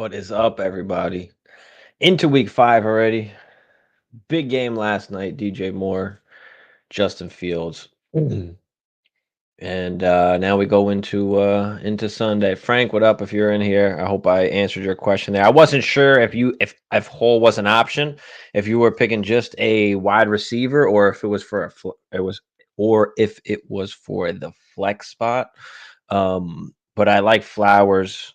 What is up, everybody? Into week 5 already. Big game last night. DJ Moore, Justin Fields, and now we go into Sunday. Frank, what up? If you're in here, I hope I answered your question there. I wasn't sure if Hole was an option, if you were picking just a wide receiver, or if it was for if it was for the flex spot. But I like Flowers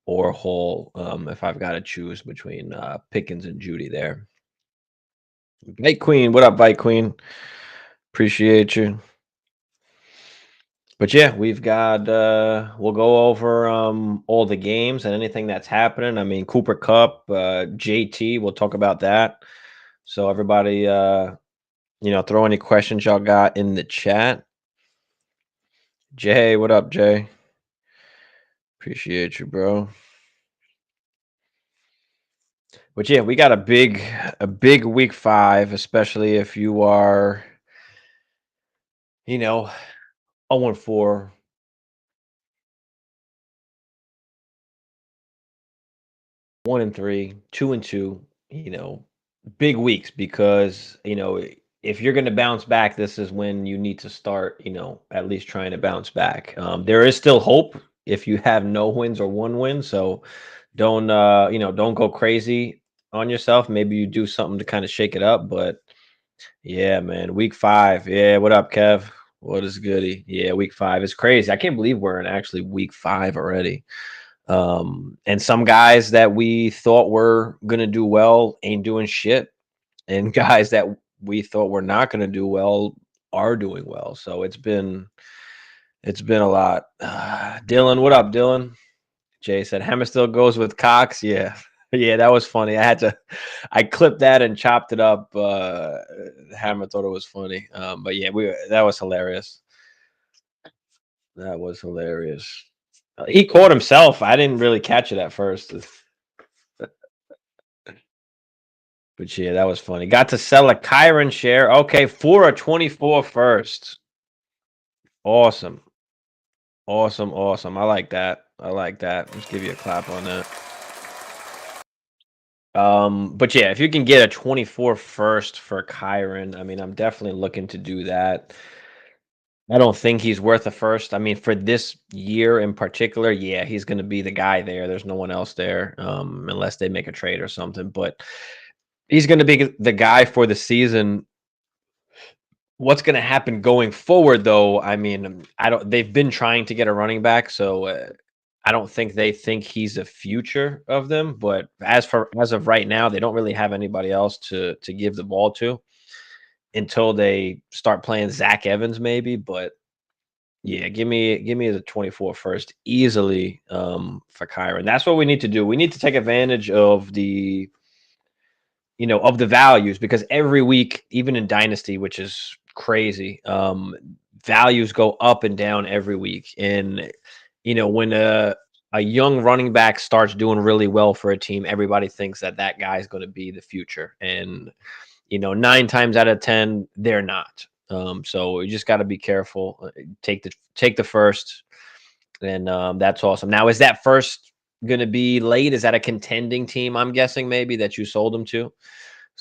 or Hall, if I've got to choose between Pickens and Judy there. Bite Queen, what up, Bite Queen? Appreciate you. But yeah, we've got we'll go over all the games and anything that's happening. I mean, Cooper Cup, JT, we'll talk about that. So everybody throw any questions y'all got in the chat. Jay, what up, Jay? Appreciate you, bro. But yeah, we got a big week 5, especially if you are, 0-4. 1-3, 2-2, big weeks because, if you're going to bounce back, this is when you need to start, at least trying to bounce back. There is still hope if you have no wins or 1 win. So don't go crazy on yourself. Maybe you do something to kind of shake it up. But yeah, man, week 5. Yeah. What up, Kev? What is goody? Yeah. Week 5 is crazy. I can't believe we're in actually week 5 already. And some guys that we thought were going to do well ain't doing shit. And guys that we thought were not going to do well are doing well. So it's been a lot. Dylan, what up, Dylan? Jay said Hammer still goes with Cox. Yeah. Yeah, that was funny. I clipped that and chopped it up. Hammer thought it was funny. But yeah, that was hilarious. That was hilarious. He caught himself. I didn't really catch it at first. But yeah, that was funny. Got to sell a Kyron share. Okay, for a 24 first. Awesome. Awesome. Awesome. I like that. I like that. Let's give you a clap on that. But yeah, if you can get a 24 first for Kyron, I mean, I'm definitely looking to do that. I don't think he's worth a first. I mean, for this year in particular, yeah, he's going to be the guy there. There's no one else there, unless they make a trade or something. But he's going to be the guy for the season. What's going to happen going forward, though? I mean, I don't. They've been trying to get a running back, so I don't think they think he's a future of them. But as of right now, they don't really have anybody else to give the ball to until they start playing Zach Evans, maybe. But yeah, give me the 24 first easily for Kyron. That's what we need to do. We need to take advantage of the of the values, because every week, even in Dynasty, which is crazy, values go up and down every week. And when a young running back starts doing really well for a team, everybody thinks that guy is going to be the future. And 9 times out of 10, they're not. So you just got to be careful. Take the first, and that's awesome. Now, is that first going to be late? Is that a contending team? I'm guessing maybe that you sold them to,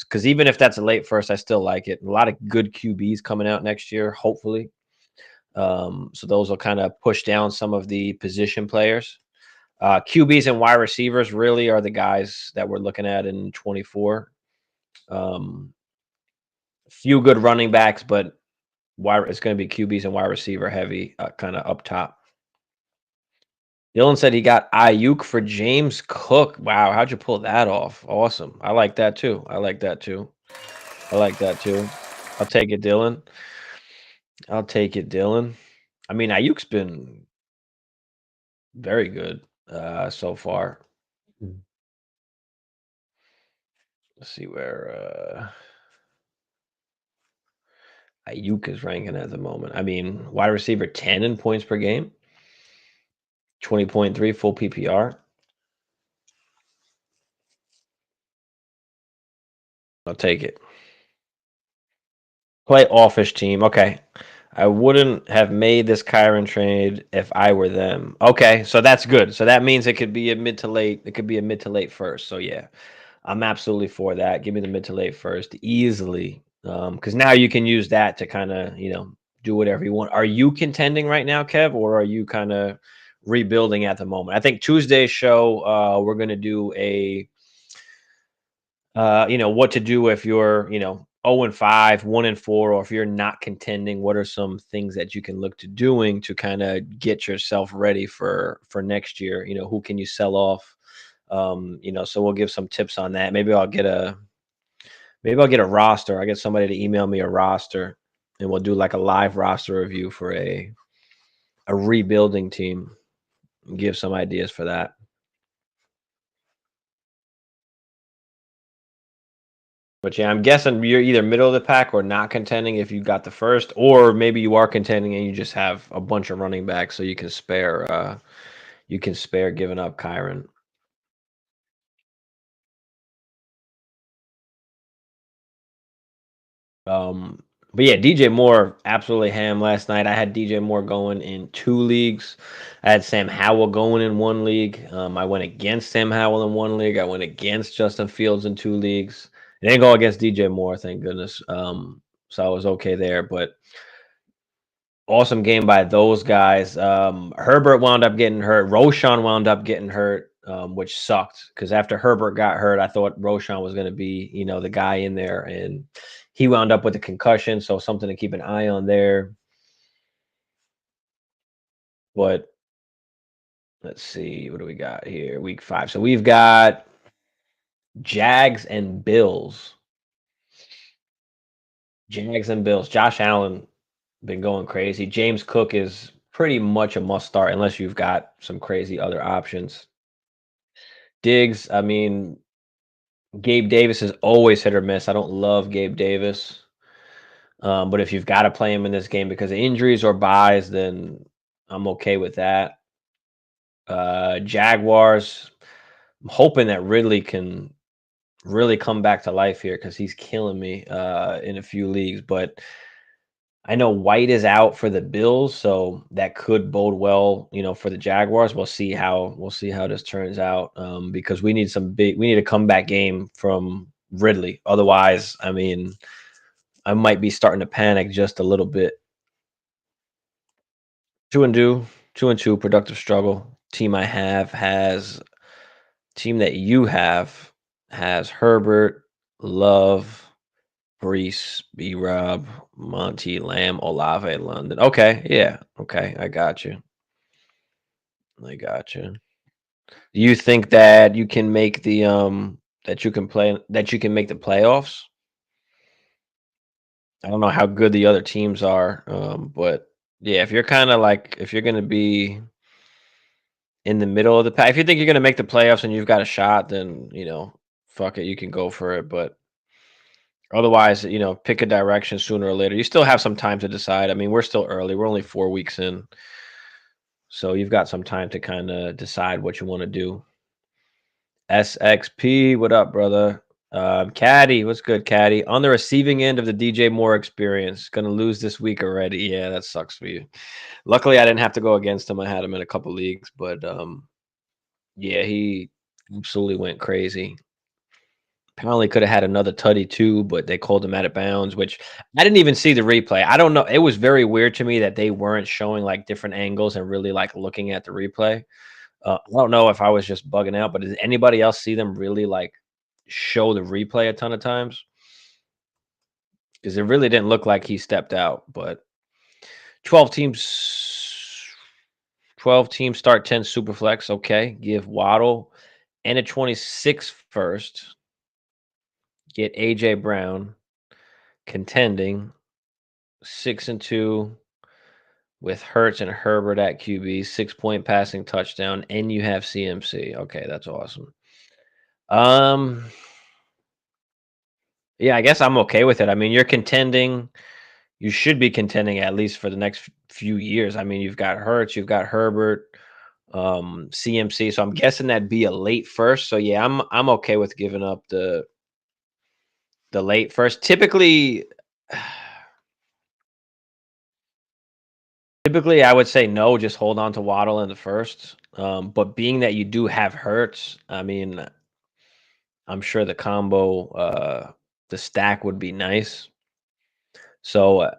because even if that's a late first, I still like it. A lot of good QBs coming out next year, hopefully. So those will kind of push down some of the position players. QBs and wide receivers really are the guys that we're looking at in 24. Few good running backs, but it's going to be QBs and wide receiver heavy, kind of up top. Dylan said he got Ayuk for James Cook. Wow, how'd you pull that off? Awesome. I like that too. I like that too. I'll take it, Dylan. I mean, Ayuk's been very good so far. Let's see where Ayuk is ranking at the moment. I mean, wide receiver 10 in points per game, 20.3 full PPR. I'll take it. Play offish team. Okay. I wouldn't have made this Kyron trade if I were them. Okay, so that's good. So that means it could be a mid to late. It could be a mid to late first. So yeah, I'm absolutely for that. Give me the mid to late first easily. Because now you can use that to kind of, do whatever you want. Are you contending right now, Kev, or are you kind of rebuilding at the moment? I think Tuesday's show, we're gonna do a what to do if you're, 0 and 5, 1 and 4, or if you're not contending, what are some things that you can look to doing to kind of get yourself ready for next year? Who can you sell off? So we'll give some tips on that. Maybe I'll get a roster. I get somebody to email me a roster and we'll do like a live roster review for a rebuilding team and give some ideas for that. But yeah, I'm guessing you're either middle of the pack or not contending if you got the first, or maybe you are contending and you just have a bunch of running backs so you can spare giving up Kyron. Um but yeah, DJ Moore absolutely ham last night. I had DJ Moore going in 2 leagues. I had Sam Howell going in 1 league. I went against Sam Howell in 1 league. I went against Justin Fields in 2 leagues. I didn't go against DJ Moore, thank goodness. So I was okay there. But awesome game by those guys. Herbert wound up getting hurt. Roshan wound up getting hurt, which sucked because after Herbert got hurt, I thought Roshan was going to be, the guy in there, and he wound up with a concussion. So something to keep an eye on there. But let's see, what do we got here? Week 5. So we've got Jags and Bills. Jags and Bills. Josh Allen been going crazy. James Cook is pretty much a must start unless you've got some crazy other options. Diggs, I mean, Gabe Davis is always hit or miss. I don't love Gabe Davis. But if you've got to play him in this game because of injuries or buys, then I'm okay with that. Jaguars, I'm hoping that Ridley can really come back to life here because he's killing me in a few leagues. But I know White is out for the Bills, so that could bode well, for the Jaguars. We'll see how this turns out because we need a comeback game from Ridley. Otherwise, I mean, I might be starting to panic just a little bit. 2-2, 2-2, productive struggle. Team that you have has Herbert, Love, Brees, B Rob, Monty, Lamb, Olave, London. Okay, yeah. Okay, I got you. I got you. Do you think that you can make the playoffs? I don't know how good the other teams are, but yeah, if you're gonna be in the middle of the pack, if you think you're gonna make the playoffs and you've got a shot, then fuck it, you can go for it. But otherwise, pick a direction sooner or later. You still have some time to decide. I mean, we're still early. We're only 4 weeks in. So you've got some time to kind of decide what you want to do. SXP, what up, brother? Caddy, what's good, Caddy? On the receiving end of the DJ Moore experience, gonna lose this week already. Yeah, that sucks for you. Luckily, I didn't have to go against him. I had him in a couple leagues, but yeah, he absolutely went crazy. Apparently, could have had another tutty too, but they called him out of bounds, which I didn't even see the replay. I don't know. It was very weird to me that they weren't showing like different angles and really like looking at the replay. I don't know if I was just bugging out, but did anybody else see them really like show the replay a ton of times? Because it really didn't look like he stepped out. But 12 teams, 12 teams start 10 super flex. Okay, give Waddle and a 26 first. Get AJ Brown contending 6-2 with Hurts and Herbert at QB, 6-point passing touchdown, and you have CMC. Okay, that's awesome. Um, yeah, I guess I'm okay with it. I mean, you're contending. You should be contending at least for the next few years. I mean, you've got Hurts, you've got Herbert, CMC. So I'm guessing that'd be a late first. So yeah, I'm okay with giving up the late first. Typically, Typically, I would say no, just hold on to Waddle in the first. But being that you do have Hurts, I mean, I'm sure the stack would be nice. So,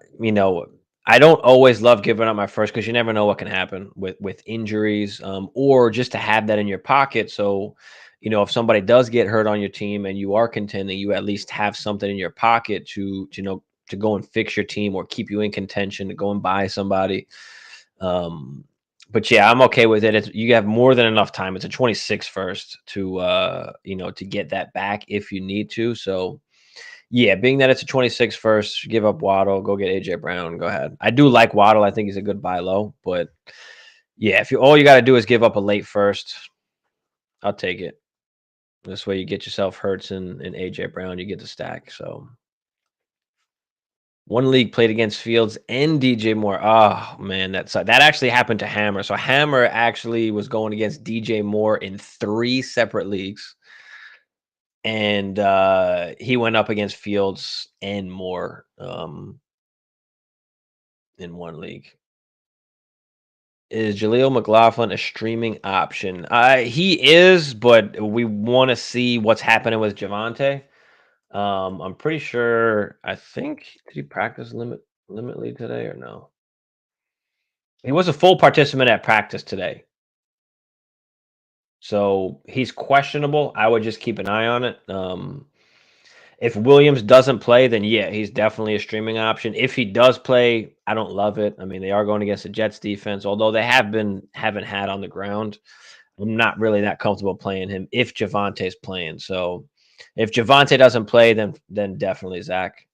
I don't always love giving up my first because you never know what can happen with injuries, or just to have that in your pocket. So, if somebody does get hurt on your team and you are contending, you at least have something in your pocket to go and fix your team or keep you in contention to go and buy somebody. But yeah, I'm okay with it. You have more than enough time. It's a 26 first to get that back if you need to. So yeah, being that it's a 26 first, give up Waddle, go get AJ Brown, go ahead. I do like Waddle. I think he's a good buy low, but yeah, if you all you got to do is give up a late first, I'll take it. This way you get yourself Hurts and AJ Brown, you get the stack. So one league played against Fields and DJ Moore. Oh man, that actually happened to Hammer. So Hammer actually was going against DJ Moore in 3 separate leagues. And he went up against Fields and Moore in one league. Is Jaleel McLaughlin a streaming option? He is, but we want to see what's happening with Javante. I'm pretty sure. I think did he practice limit league today or no? He was a full participant at practice today, so he's questionable. I would just keep an eye on it. If Williams doesn't play, then yeah, he's definitely a streaming option. If he does play, I don't love it. I mean, they are going against the Jets defense, although they haven't had on the ground. I'm not really that comfortable playing him if Javante's playing. So if Javante doesn't play, then definitely Zach.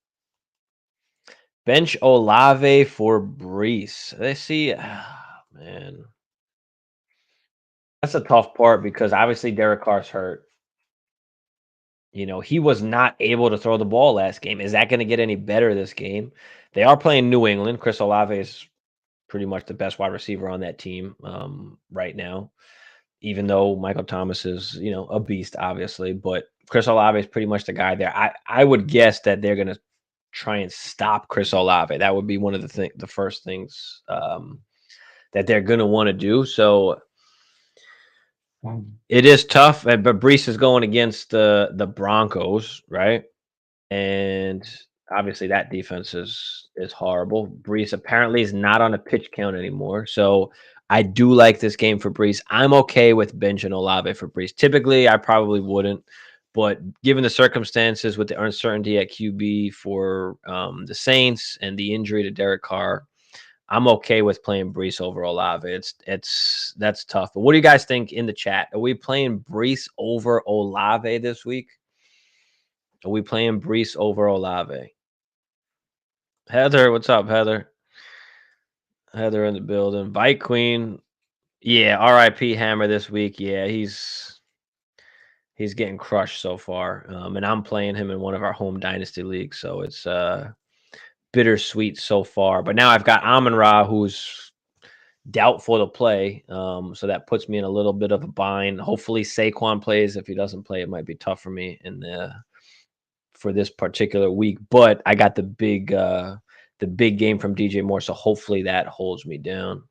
Bench Olave for Brees. They see, man, that's a tough part because obviously Derek Carr's hurt. He was not able to throw the ball last game. Is that going to get any better this game? They are playing New England. Chris Olave is pretty much the best wide receiver on that team right now, even though Michael Thomas is, a beast, obviously. But Chris Olave is pretty much the guy there. I would guess that they're going to try and stop Chris Olave. That would be one of the first things that they're going to want to do. So it is tough, but Brees is going against the Broncos, right? And obviously that defense is horrible. Brees apparently is not on a pitch count anymore. So I do like this game for Brees. I'm okay with benching Olave for Brees. Typically, I probably wouldn't, but given the circumstances with the uncertainty at QB for the Saints and the injury to Derek Carr, I'm okay with playing Brees over Olave. That's tough. But what do you guys think in the chat? Are we playing Brees over Olave this week? Are we playing Brees over Olave? Heather, what's up, Heather? Heather in the building. Bike Queen. Yeah, RIP Hammer this week. Yeah, he's getting crushed so far. And I'm playing him in one of our home dynasty leagues, so it's bittersweet so far. But now I've got Amon-Ra, who's doubtful to play. So that puts me in a little bit of a bind. Hopefully Saquon plays. If he doesn't play, it might be tough for me for this particular week. But I got the big game from DJ Moore, so hopefully that holds me down.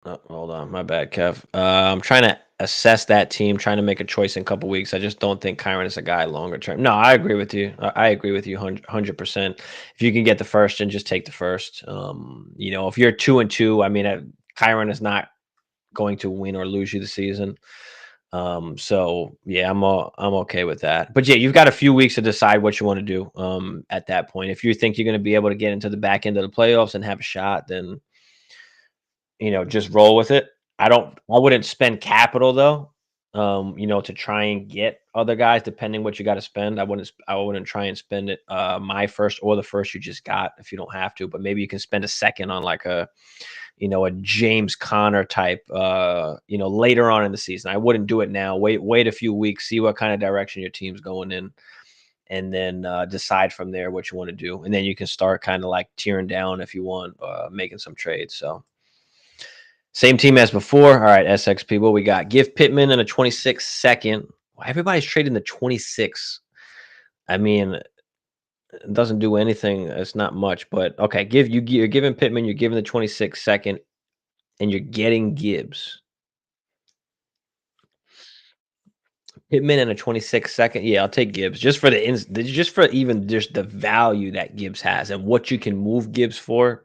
Oh, hold on, my bad, Kev. I'm trying to assess that team, trying to make a choice in a couple weeks. I just don't think Kyron is a guy longer term. No, I agree with you. I agree with you 100%. If you can get the first, and just take the first. If you're 2-2, I mean, Kyron is not going to win or lose you the season. So yeah, I'm okay with that. But yeah, you've got a few weeks to decide what you want to do. At that point, if you think you're going to be able to get into the back end of the playoffs and have a shot, then just roll with it. I wouldn't spend capital though. To try and get other guys, depending what you got to spend. I wouldn't try and spend it my first or the first you just got if you don't have to. But maybe you can spend a second on like a James Conner type, later on in the season. I wouldn't do it now. Wait a few weeks, see what kind of direction your team's going in, and then decide from there what you want to do. And then you can start kind of like tearing down if you want, making some trades. So same team as before. All right, SXP, what we got? Give Pittman and a 26 second. Everybody's trading the 26. I mean, It doesn't do anything. It's not much, but okay. You're giving Pittman, you're giving the 26 second, and you're getting Gibbs. Pittman and a 26 second. Yeah, I'll take Gibbs just for just for even just the value that Gibbs has and what you can move Gibbs for.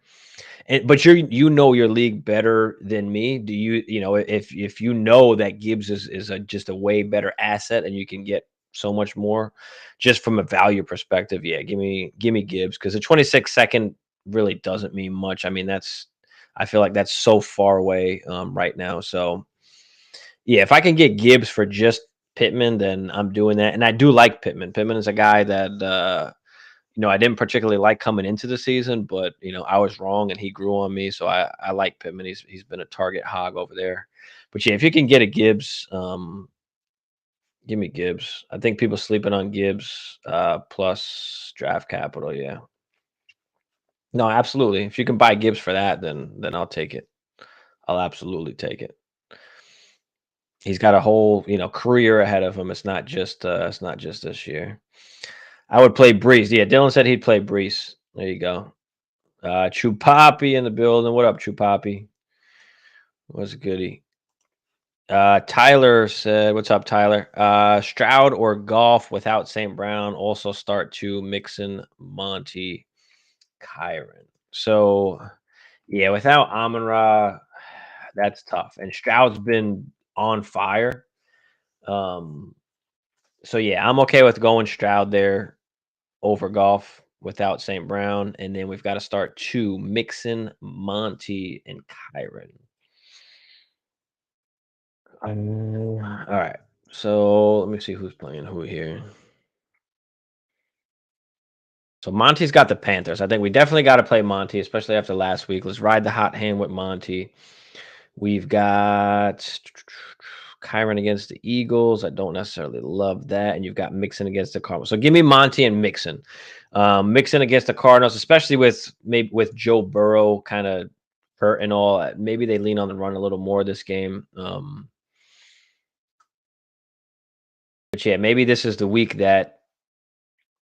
And but you know your league better than me. Do if you know that Gibbs is just a way better asset and you can get so much more just from a value perspective, yeah, give me Gibbs because the 26 second really doesn't mean much. I mean, I feel like that's so far away right now. So yeah, if I can get Gibbs for just Pittman, then I'm doing that. And I do like Pittman. Pittman is a guy that I didn't particularly like coming into the season, but I was wrong and he grew on me. So I like Pittman. He's been a target hog over there. But yeah, if you can get a Gibbs, give me Gibbs. I think people sleeping on Gibbs plus draft capital. Yeah, no, absolutely. If you can buy Gibbs for that, then I'll take it. I'll absolutely take it. He's got a whole career ahead of him. It's not just this year. I would play Brees. Yeah, Dylan said he'd play Brees. There you go. Chupapi in the building. What up, Chupapi? What's goody? Tyler said, "What's up, Tyler? Stroud or Golf without St. Brown. Also start to Mixon, Monty, Kyron. So yeah, without Amon Ra, that's tough. And Stroud's been on fire. Um, so yeah, I'm okay with going Stroud there over Golf without St. Brown, and then we've got to start two Mixon, Monty, and Kyron. All right. So let me see who's playing who here. So Monty's got the Panthers. I think we definitely got to play Monty, especially after last week. Let's ride the hot hand with Monty. We've got Kyron against the Eagles. I don't necessarily love that. And you've got Mixon against the Cardinals. So give me Monty and Mixon. Mixon against the Cardinals, especially with Joe Burrow kind of hurt and all. Maybe they lean on the run a little more this game. But yeah, maybe this is the week that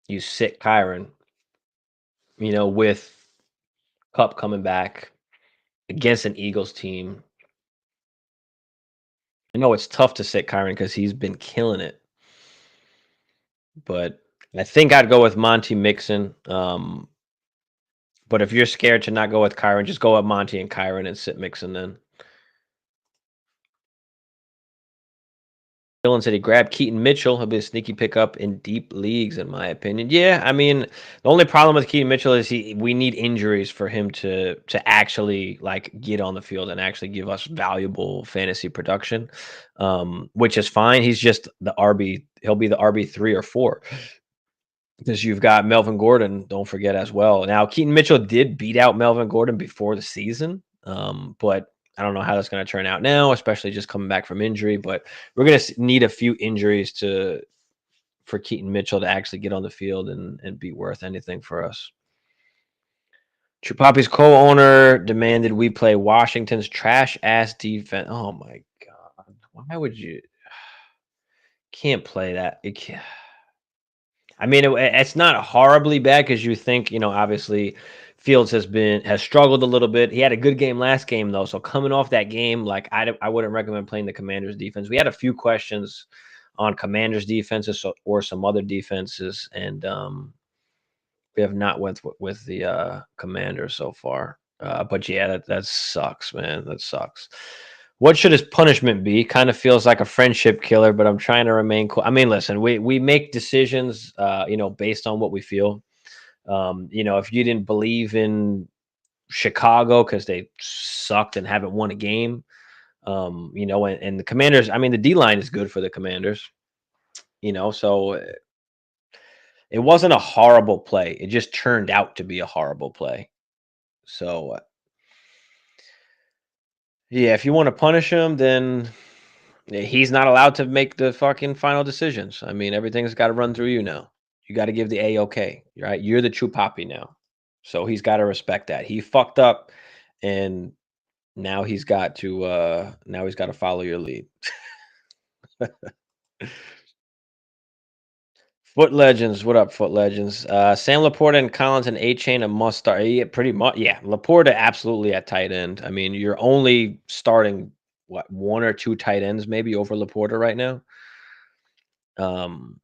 you sit Kyron, with Cup coming back against an Eagles team. I know it's tough to sit Kyron because he's been killing it, but I think I'd go with Monty Mixon. But if you're scared to not go with Kyron, just go with Monty and Kyron and sit Mixon then. Dylan said he grabbed Keaton Mitchell. He'll be a sneaky pickup in deep leagues, in my opinion. Yeah, I mean, the only problem with Keaton Mitchell is we need injuries for him to actually like get on the field and actually give us valuable fantasy production, which is fine. He's just the RB. He'll be the RB 3 or 4 because you've got Melvin Gordon. Don't forget as well. Now Keaton Mitchell did beat out Melvin Gordon before the season, but I don't know how that's going to turn out now, especially just coming back from injury. But we're going to need a few injuries for Keaton Mitchell to actually get on the field and be worth anything for us. Chupapi's co-owner demanded we play Washington's trash ass defense. Oh my god! Why would you? Can't play that. I mean, it's not horribly bad because you think, obviously Fields has struggled a little bit. He had a good game last game though, so coming off that game, like I wouldn't recommend playing the Commanders defense. We had a few questions on Commanders defenses or some other defenses, and we have not went with the Commanders so far. But yeah, that sucks, man. That sucks. What should his punishment be? Kind of feels like a friendship killer, but I'm trying to remain cool. I mean, listen, we make decisions, based on what we feel. If you didn't believe in Chicago because they sucked and haven't won a game, and the Commanders. I mean, the D line is good for the Commanders. So it wasn't a horrible play. It just turned out to be a horrible play. So yeah, if you want to punish him, then he's not allowed to make the fucking final decisions. I mean, everything's got to run through you now. You got to give the A-OK, right? You're the true poppy now. So he's got to respect that. He fucked up and now he's got to follow your lead. Foot Legends, what up, Foot Legends? Sam Laporta and Collins and A Chain a must start. Yeah, pretty much. Yeah, Laporta absolutely at tight end. I mean, you're only starting what, one or two tight ends maybe over Laporta right now. Um,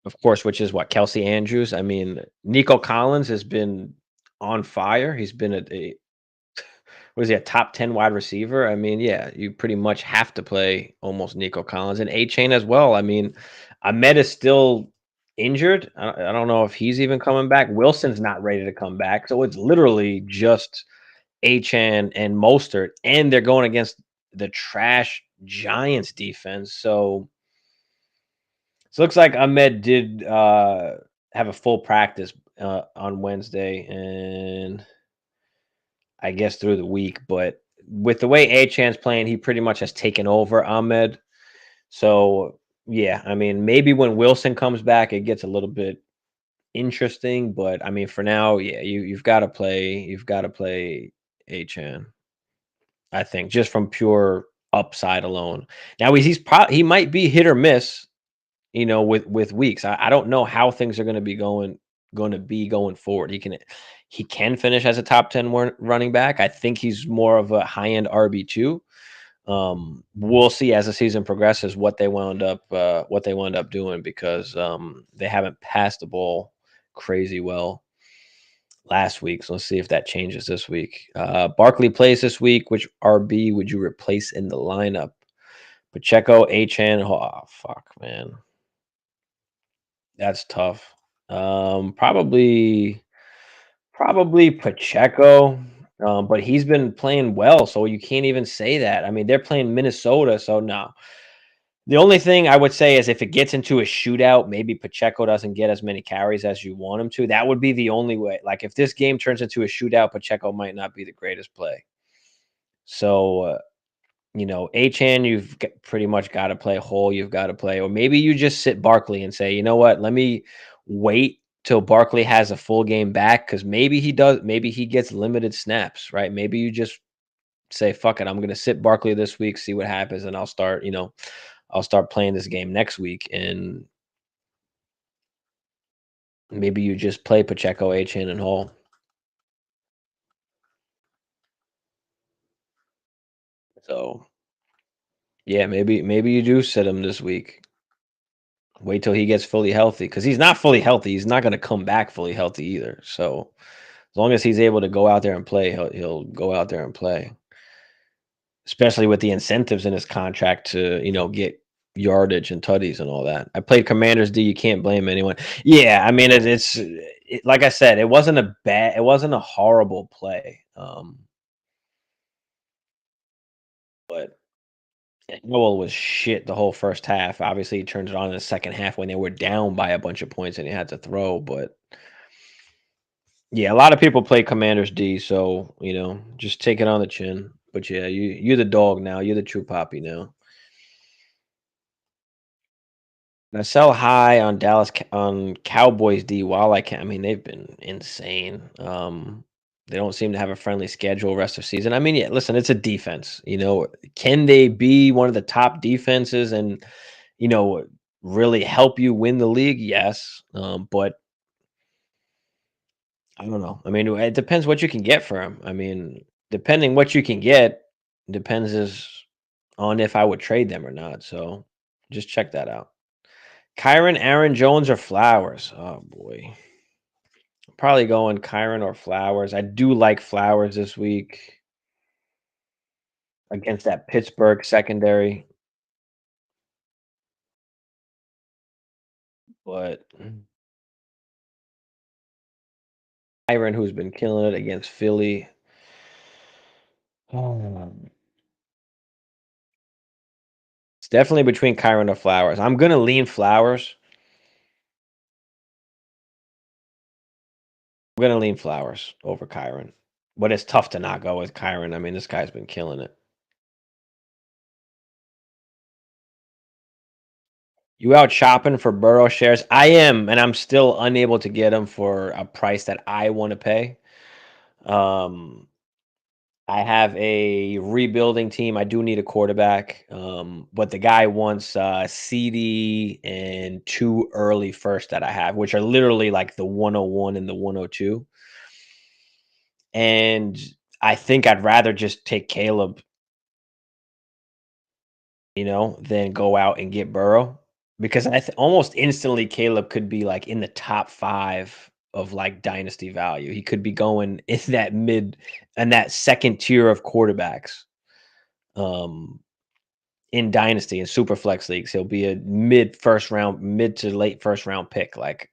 of course, which is what, Kelsey Andrews. I mean, Nico Collins has been on fire. He's been a what is he, a top 10 wide receiver? I mean, yeah, you pretty much have to play almost Nico Collins and A Chain as well. I mean, Ahmed is still injured. I don't know if he's even coming back. Wilson's not ready to come back. So it's literally just Achan and Mostert, and they're going against the trash Giants defense. So it looks like Ahmed did have a full practice on Wednesday, and I guess through the week, but with the way Achan's playing, he pretty much has taken over Ahmed. So yeah, I mean, maybe when Wilson comes back, it gets a little bit interesting. But I mean, for now, yeah, you've got to play Achan. I think just from pure upside alone. Now he might be hit or miss, with weeks. I don't know how things are going to be going forward. He can finish as a top 10 running back. I think he's more of a high end RB2. We'll see as the season progresses what they wound up doing, because they haven't passed the ball crazy well last week. So let's see if that changes this week. Barkley plays this week. Which RB would you replace in the lineup? Pacheco, Achan. Oh fuck, man. That's tough. Probably Pacheco, but he's been playing well, so you can't even say that. I mean, they're playing Minnesota, so no. The only thing I would say is if it gets into a shootout, maybe Pacheco doesn't get as many carries as you want him to. That would be the only way. Like if this game turns into a shootout, Pacheco might not be the greatest play. So, Achan, pretty much got to play whole. You've got to play, or maybe you just sit Barkley and say, you know what, let me wait till Barkley has a full game back, because maybe he does. Maybe he gets limited snaps, right? Maybe you just say, fuck it, I'm going to sit Barkley this week, see what happens, and I'll start playing this game next week, and maybe you just play Pacheco, Achan, and Hall. So yeah, maybe you do sit him this week. Wait till he gets fully healthy, because he's not fully healthy. He's not going to come back fully healthy either. So as long as he's able to go out there and play, he'll go out there and play. Especially with the incentives in his contract to get yardage and tutties and all that. I played Commanders D. You can't blame anyone. Yeah, I mean like I said, it wasn't a horrible play. But Noel was shit the whole first half. Obviously, he turned it on in the second half when they were down by a bunch of points and he had to throw. But yeah, a lot of people play Commanders D, so just take it on the chin. But yeah, you're the dog now. You're the true poppy now. I sell high on on Cowboys D while I can. I mean, they've been insane. They don't seem to have a friendly schedule rest of season. I mean, yeah, listen, it's a defense. Can they be one of the top defenses and you know really help you win the league? Yes, but I don't know. I mean, it depends what you can get for him. I mean, depending what you can get depends on if I would trade them or not. So just check that out. Kyron, Aaron Jones, or Flowers? Oh boy, probably going Kyron or Flowers. I do like Flowers this week against that Pittsburgh secondary, but Kyron, who's been killing it against Philly. Oh. It's definitely between Kyron or Flowers. I'm gonna lean Flowers. I'm gonna lean Flowers over Kyron, but it's tough to not go with Kyron. I mean, this guy's been killing it. You out shopping for Burrow shares? I am, and I'm still unable to get them for a price that I want to pay. Um, I have a rebuilding team. I do need a quarterback, but the guy wants CD and 2 early first that I have, which are literally like the 101 and the 102. And I think I'd rather just take Caleb, than go out and get Burrow because almost instantly Caleb could be like in the top 5 of like dynasty value. He could be going in that mid and that second tier of quarterbacks. Um, in dynasty and super flex leagues, he'll be a mid to late first round pick, like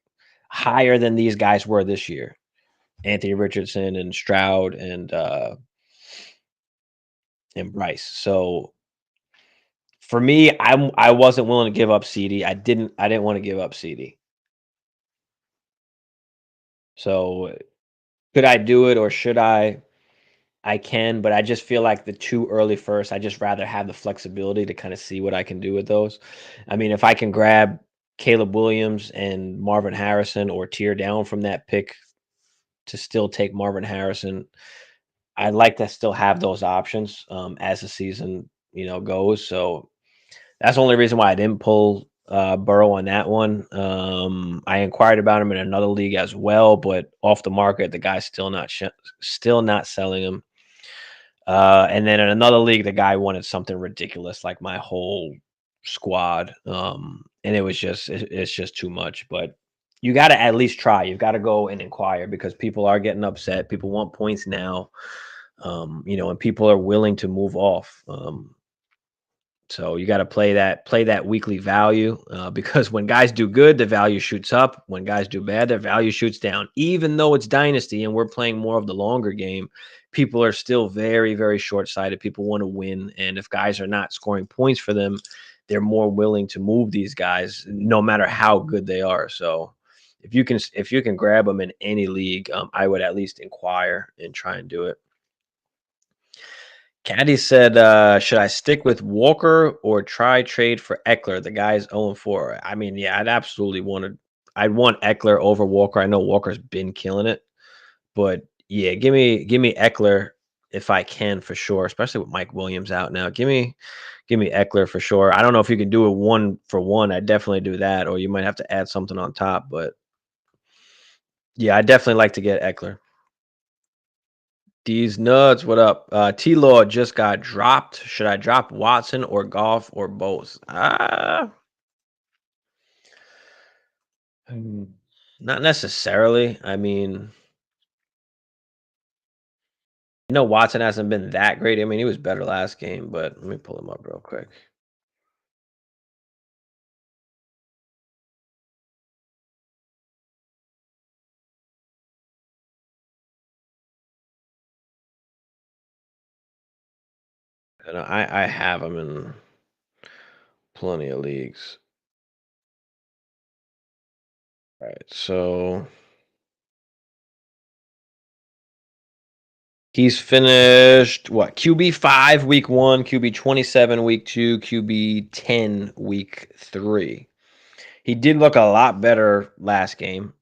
higher than these guys were this year. Anthony Richardson and Stroud and Bryce. So for me, I wasn't willing to give up CD. I didn't want to give up CD. So could I do it or should I? I can, but I just feel like the 2 early first, I just rather have the flexibility to kind of see what I can do with those. I mean, if I can grab Caleb Williams and Marvin Harrison or tear down from that pick to still take Marvin Harrison, I'd like to still have those options as the season, goes. So that's the only reason why I didn't pull Burrow on that one. I inquired about him in another league as well, but off the market, the guy's still not selling him. And then in another league, the guy wanted something ridiculous, like my whole squad. And it's just too much. But you got to at least try. You've got to go and inquire because people are getting upset. People want points now. And people are willing to move off. So you got to play that weekly value because when guys do good, the value shoots up. When guys do bad, their value shoots down. Even though it's dynasty and we're playing more of the longer game, people are still very, very short sighted. People want to win, and if guys are not scoring points for them, they're more willing to move these guys, no matter how good they are. So if you can grab them in any league, I would at least inquire and try and do it. Caddy said, should I stick with Walker or try trade for Eckler? The guy's 0-4. I mean, yeah, I'd want Eckler over Walker. I know Walker's been killing it, but yeah, give me Eckler if I can for sure, especially with Mike Williams out now. Give me Eckler for sure. I don't know if you can do it 1-for-1. I'd definitely do that, or you might have to add something on top, but yeah, I definitely like to get Eckler. These nuts, what up? T Law just got dropped. Should I drop Watson or Golf or both? Hmm, not necessarily. I mean, Watson hasn't been that great. I mean, he was better last game, but let me pull him up real quick. And I have him in plenty of leagues. All right, so he's finished what? QB 5 week 1, QB 27 week 2, QB 10 week 3. He did look a lot better last game.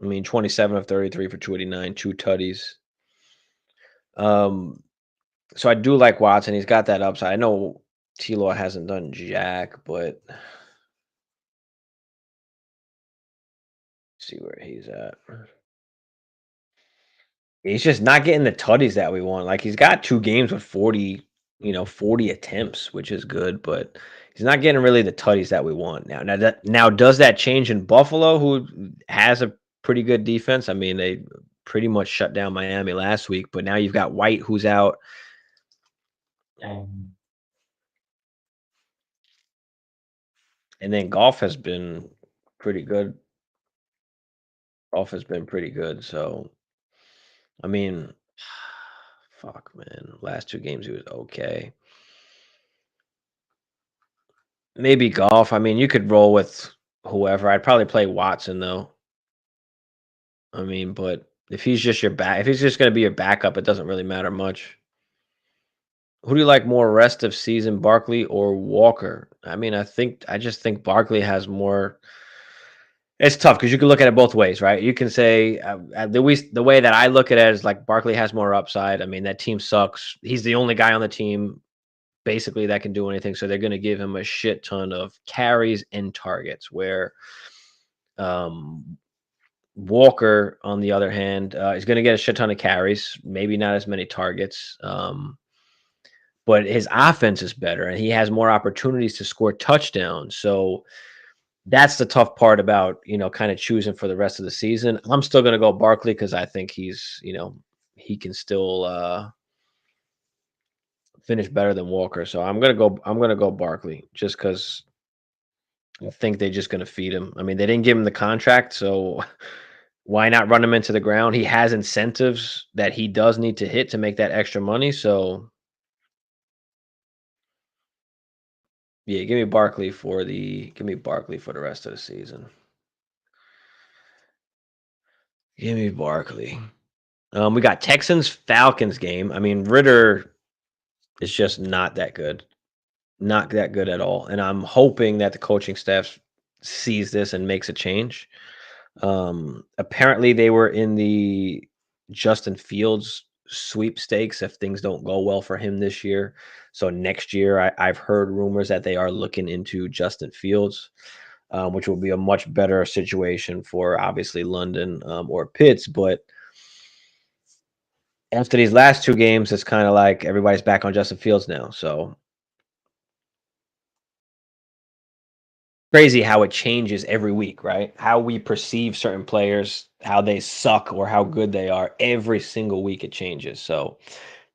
I mean, 27 of 33 for 289, 2 tutties. Um, so I do like Watson. He's got that upside. I know T-Law hasn't done jack, but see where he's at. He's just not getting the tutties that we want. Like he's got 2 games with 40 attempts, which is good, but he's not getting really the tutties that we want now. Now does that change in Buffalo, who has a pretty good defense? I mean, they pretty much shut down Miami last week, but now you've got White who's out. Um, And then golf has been pretty good. Golf has been pretty good. So I mean, fuck, man. Last 2 games he was okay. Maybe golf. I mean, you could roll with whoever. I'd probably play Watson though. I mean, but if he's just if he's just going to be your backup, it doesn't really matter much. Who do you like more, rest of season, Barkley or Walker? I mean, I just think Barkley has more. It's tough because you can look at it both ways, right? You can say the way that I look at it is like Barkley has more upside. I mean, that team sucks. He's the only guy on the team basically that can do anything, so they're going to give him a shit ton of carries and targets. Where um, Walker, on the other hand, is going to get a shit ton of carries, maybe not as many targets. But his offense is better and he has more opportunities to score touchdowns. So that's the tough part about, kind of choosing for the rest of the season. I'm still going to go Barkley because I think he can still finish better than Walker. So I'm going to go Barkley just because I think they're just going to feed him. I mean, they didn't give him the contract. So why not run him into the ground? He has incentives that he does need to hit to make that extra money. So yeah, give me Barkley for the rest of the season. Give me Barkley. We got Texans Falcons game. I mean, Ritter is just not that good. Not that good at all. And I'm hoping that the coaching staff sees this and makes a change. Apparently they were in the Justin Fields sweepstakes if things don't go well for him this year. So next year, I've heard rumors that they are looking into Justin Fields, which will be a much better situation for obviously London or Pitts. But after these last two games, it's kind of like everybody's back on Justin Fields now. So crazy how it changes every week, right? How we perceive certain players, how they suck or how good they are. Every single week it changes. So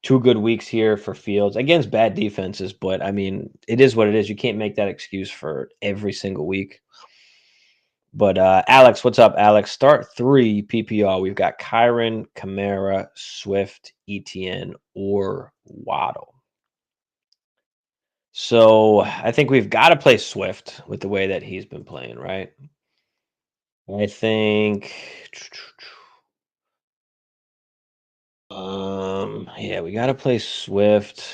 two good weeks here for Fields against bad defenses, but I mean, it is what it is. You can't make that excuse for every single week. But Alex, what's up, Alex? Start three PPR. We've got Kyron, Kamara, Swift, ETN, or Waddle. So I think we've got to play Swift with the way that he's been playing, right? I think, yeah, we got to play Swift.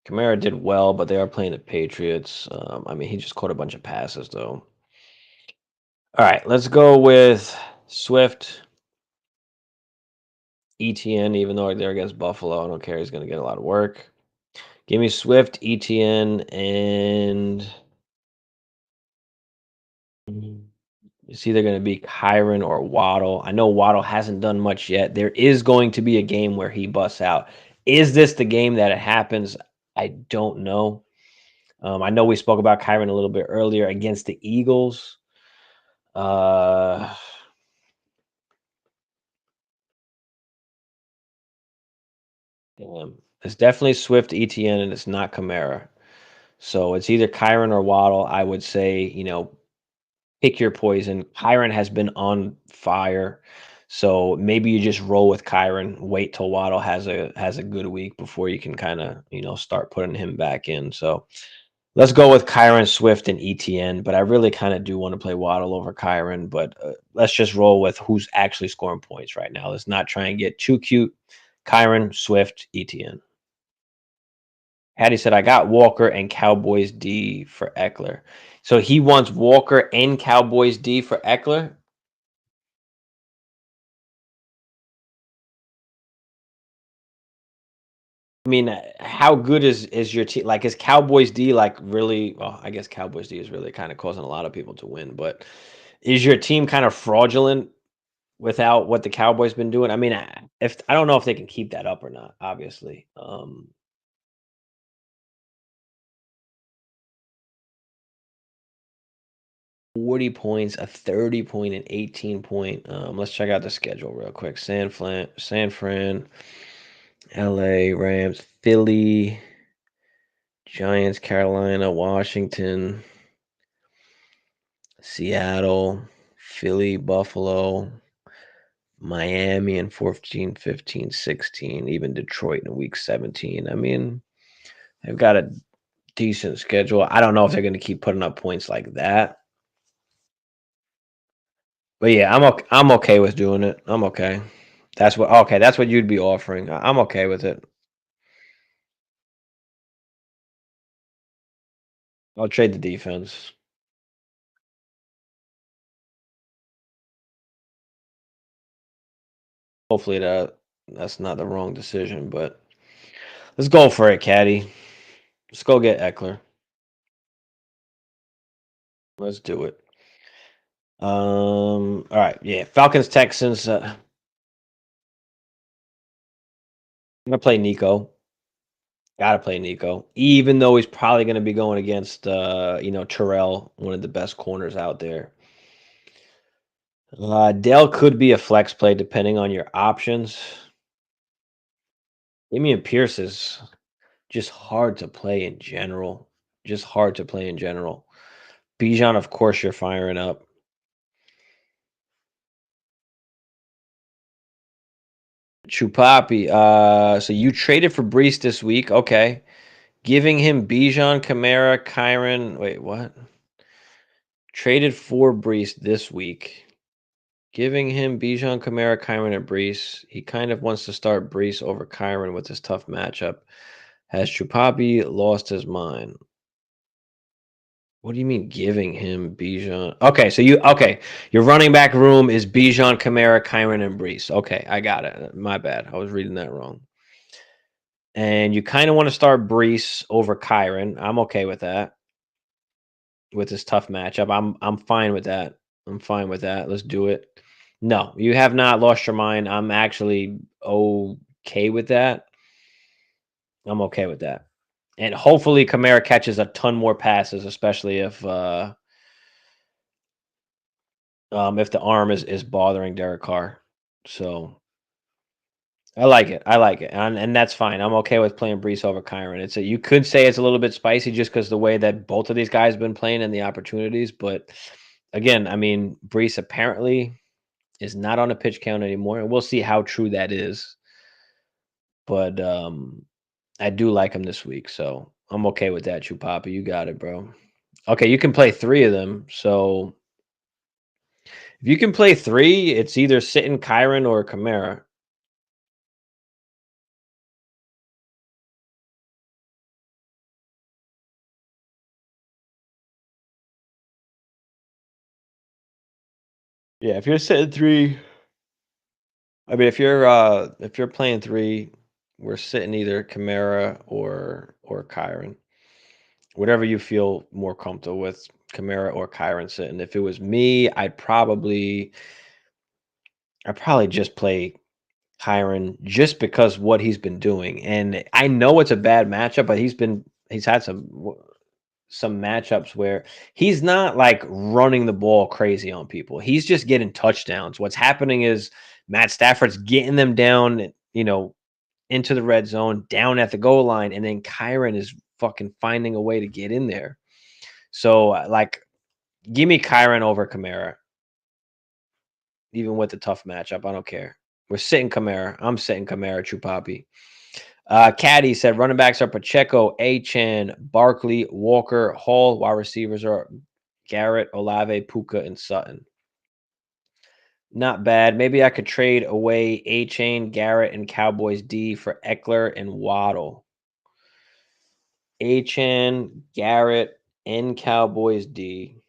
Kamara did well, but they are playing the Patriots. I mean, he just caught a bunch of passes, though. All right, let's go with Swift, ETN, even though they're against Buffalo. I don't care. He's going to get a lot of work. Give me Swift, ETN, and it's either going to be Kyron or Waddle. I know Waddle hasn't done much yet. There is going to be a game where he busts out. Is this the game that it happens? I don't know. I know we spoke about Kyron a little bit earlier against the Eagles. Damn. It's definitely Swift, ETN, and it's not Kamara. So it's either Kyron or Waddle. I would say, pick your poison. Kyron has been on fire. So maybe you just roll with Kyron, wait till Waddle has a good week before you can kind of, start putting him back in. So let's go with Kyron, Swift, and ETN. But I really kind of do want to play Waddle over Kyron. But let's just roll with who's actually scoring points right now. Let's not try and get too cute. Kyron, Swift, ETN. Hattie said, I got Walker and Cowboys D for Eckler. So he wants Walker and Cowboys D for Eckler. I mean, how good is your team? Like, is Cowboys D like really? Well, I guess Cowboys D is really kind of causing a lot of people to win. But is your team kind of fraudulent without what the Cowboys been doing? I mean, if I don't know if they can keep that up or not. Obviously, 40 points, a 30 point, and 18 point. Let's check out the schedule real quick. San Fran, LA, Rams, Philly, Giants, Carolina, Washington, Seattle, Philly, Buffalo, Miami in 14, 15, 16, even Detroit in week 17. I mean, they've got a decent schedule. I don't know if they're going to keep putting up points like that. But yeah, I'm okay with doing it. I'm okay. That's what you'd be offering. I'm okay with it. I'll trade the defense. Hopefully that's not the wrong decision, but let's go for it, Caddy. Let's go get Eckler. Let's do it. All right, yeah. Falcons, Texans. I'm gonna play Nico. Gotta play Nico, even though he's probably gonna be going against Terrell, one of the best corners out there. Dale could be a flex play depending on your options. Damian Pierce is just hard to play in general. Just hard to play in general. Bijan, of course, you're firing up. Chupapi. So you traded for Brees this week. Okay. Giving him Bijan, Kamara, Kyron. Wait, what? Traded for Brees this week. Giving him Bijan, Kamara, Kyron, and Brees. He kind of wants to start Brees over Kyron with this tough matchup. Has Chupapi lost his mind? What do you mean giving him Bijan? Okay, so your running back room is Bijan, Kamara, Kyron, and Brees. Okay, I got it. My bad. I was reading that wrong. And you kind of want to start Brees over Kyron. I'm okay with that. With this tough matchup. I'm fine with that. I'm fine with that. Let's do it. No, you have not lost your mind. I'm actually okay with that. I'm okay with that. And hopefully Kamara catches a ton more passes, especially if the arm is bothering Derek Carr. So I like it. I like it. And that's fine. I'm okay with playing Brees over Kyron. You could say it's a little bit spicy just because the way that both of these guys have been playing and the opportunities. But again, I mean, Brees apparently is not on a pitch count anymore. And we'll see how true that is. But I do like him this week. So I'm okay with that, Chupapa. You got it, bro. Okay, you can play 3 of them. So if you can play 3, it's either sitting Kyron or Kamara. Yeah, if you're sitting 3, I mean, if you're playing 3, we're sitting either Kamara or Kyron. Whatever you feel more comfortable with, Kamara or Kyron sitting. If it was me, I'd probably just play Kyron just because what he's been doing. And I know it's a bad matchup, but he's had some matchups where he's not like running the ball crazy on people. He's just getting touchdowns. What's happening is Matt Stafford's getting them down, into the red zone, down at the goal line, and then Kyron is fucking finding a way to get in there. So, give me Kyron over Kamara, even with the tough matchup. I don't care. We're sitting Kamara. I'm sitting Kamara, Chupapi. Caddy said running backs are Pacheco, Achan, Barkley, Walker, Hall. Wide receivers are Garrett, Olave, Puka, and Sutton. Not bad. Maybe I could trade away Achan, Garrett, and Cowboys D for Eckler and Waddle. Achan, Garrett, and Cowboys D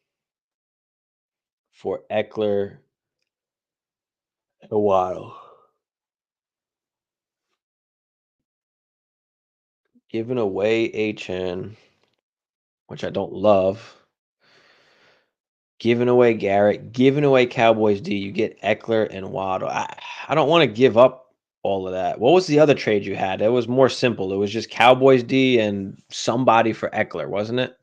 for Eckler and Waddle. Giving away Achan, which I don't love. Giving away Garrett, giving away Cowboys D. You get Eckler and Waddle. I don't want to give up all of that. What was the other trade you had? It was more simple. It was just Cowboys D and somebody for Eckler, wasn't it?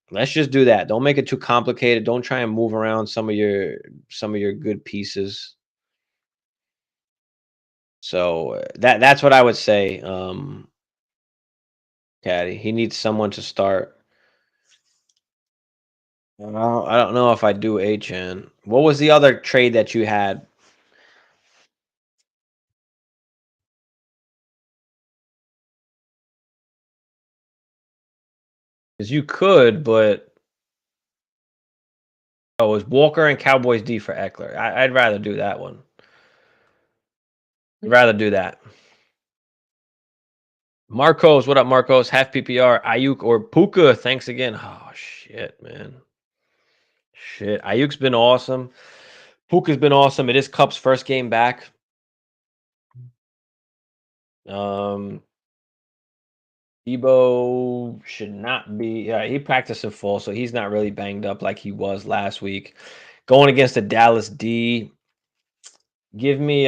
Let's just do that. Don't make it too complicated. Don't try and move around some of your good pieces. So that's what I would say. Caddy, he needs someone to start. I don't know if I do HN. What was the other trade that you had? Because you could, but it was Walker and Cowboys D for Eckler. I'd rather do that one. I'd rather do that. Marcos, what up, Marcos? Half PPR, Ayuk or Puka. Thanks again. Oh shit, man. Shit. Ayuk's been awesome. Puka's been awesome. It is Cup's first game back. Um, Debo should not be. Yeah, he practiced in full, so he's not really banged up like he was last week. Going against the Dallas D, give me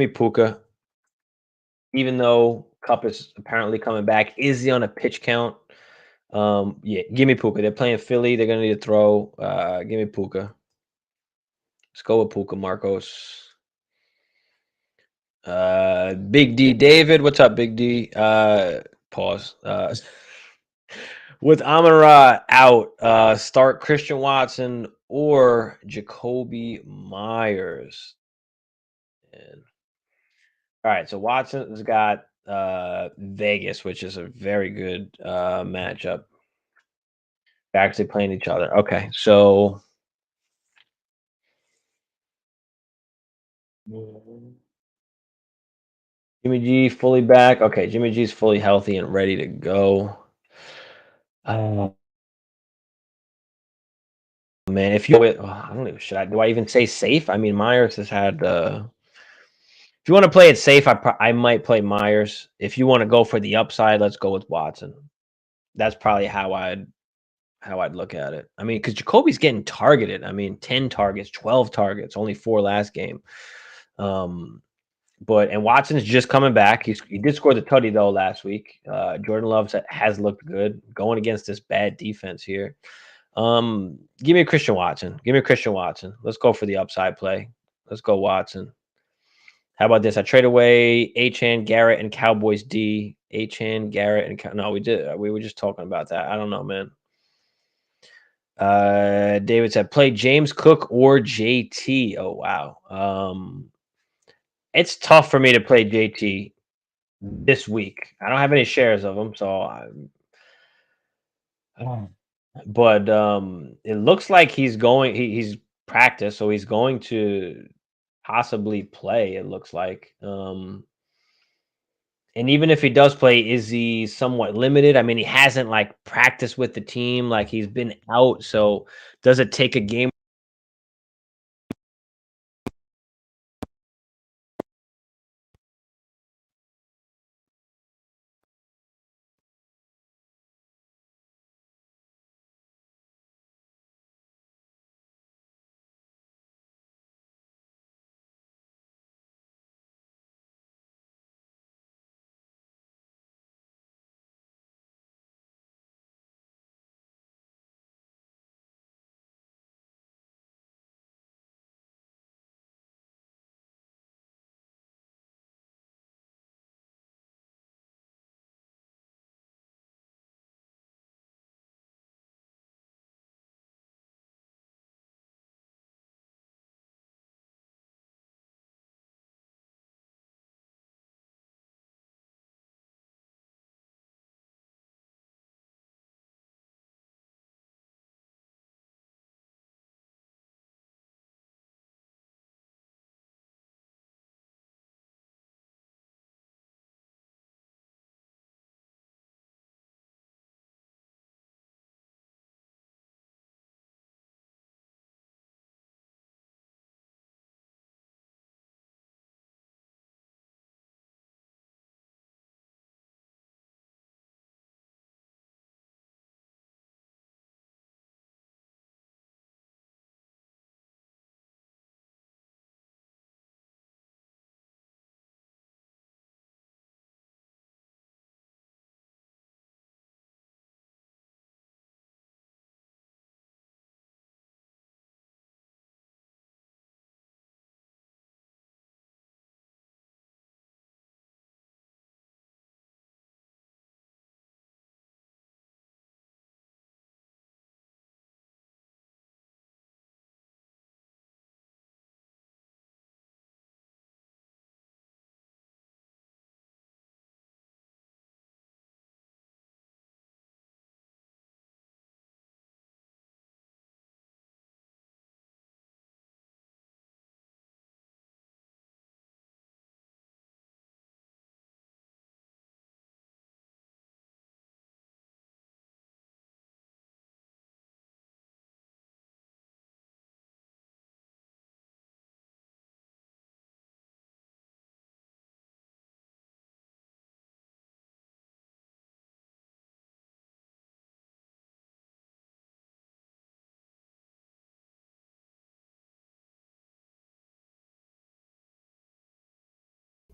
Puka. Even though Cup is apparently coming back, is he on a pitch count? Yeah, give me Puka. They're playing Philly. They're gonna need to throw. Give me Puka. Let's go with Puka, Marcos. Big D David, what's up, Big D? Pause. With Amon-Ra out, start Christian Watson or Jacoby Myers. And, all right, so Watson's got Vegas, which is a very good matchup. They're actually playing each other. Okay, so Jimmy G fully back. Okay, Jimmy G's fully healthy and ready to go. Man, if you I don't even should I do I even say safe? I mean, Myers has had. If you want to play it safe, I might play Myers. If you want to go for the upside, let's go with Watson. That's probably how I'd look at it. I mean, because Jacoby's getting targeted. I mean, 10 targets, 12 targets, only 4 last game. And Watson's just coming back. He did score the tutty though last week. Jordan Love has looked good going against this bad defense here. Give me a Christian Watson. Give me a Christian Watson. Let's go for the upside play. Let's go Watson. How about this? I trade away Achan, Garrett, and Cowboys D. Achan, Garrett, and no, we did. We were just talking about that. I don't know, man. David said play James Cook or JT. Oh wow. It's tough for me to play JT this week. I don't have any shares of him, so but it looks like he's going. He's practiced, so he's going to possibly play. It looks like. And even if he does play, is he somewhat limited? I mean, he hasn't like practiced with the team, like he's been out. So does it take a game?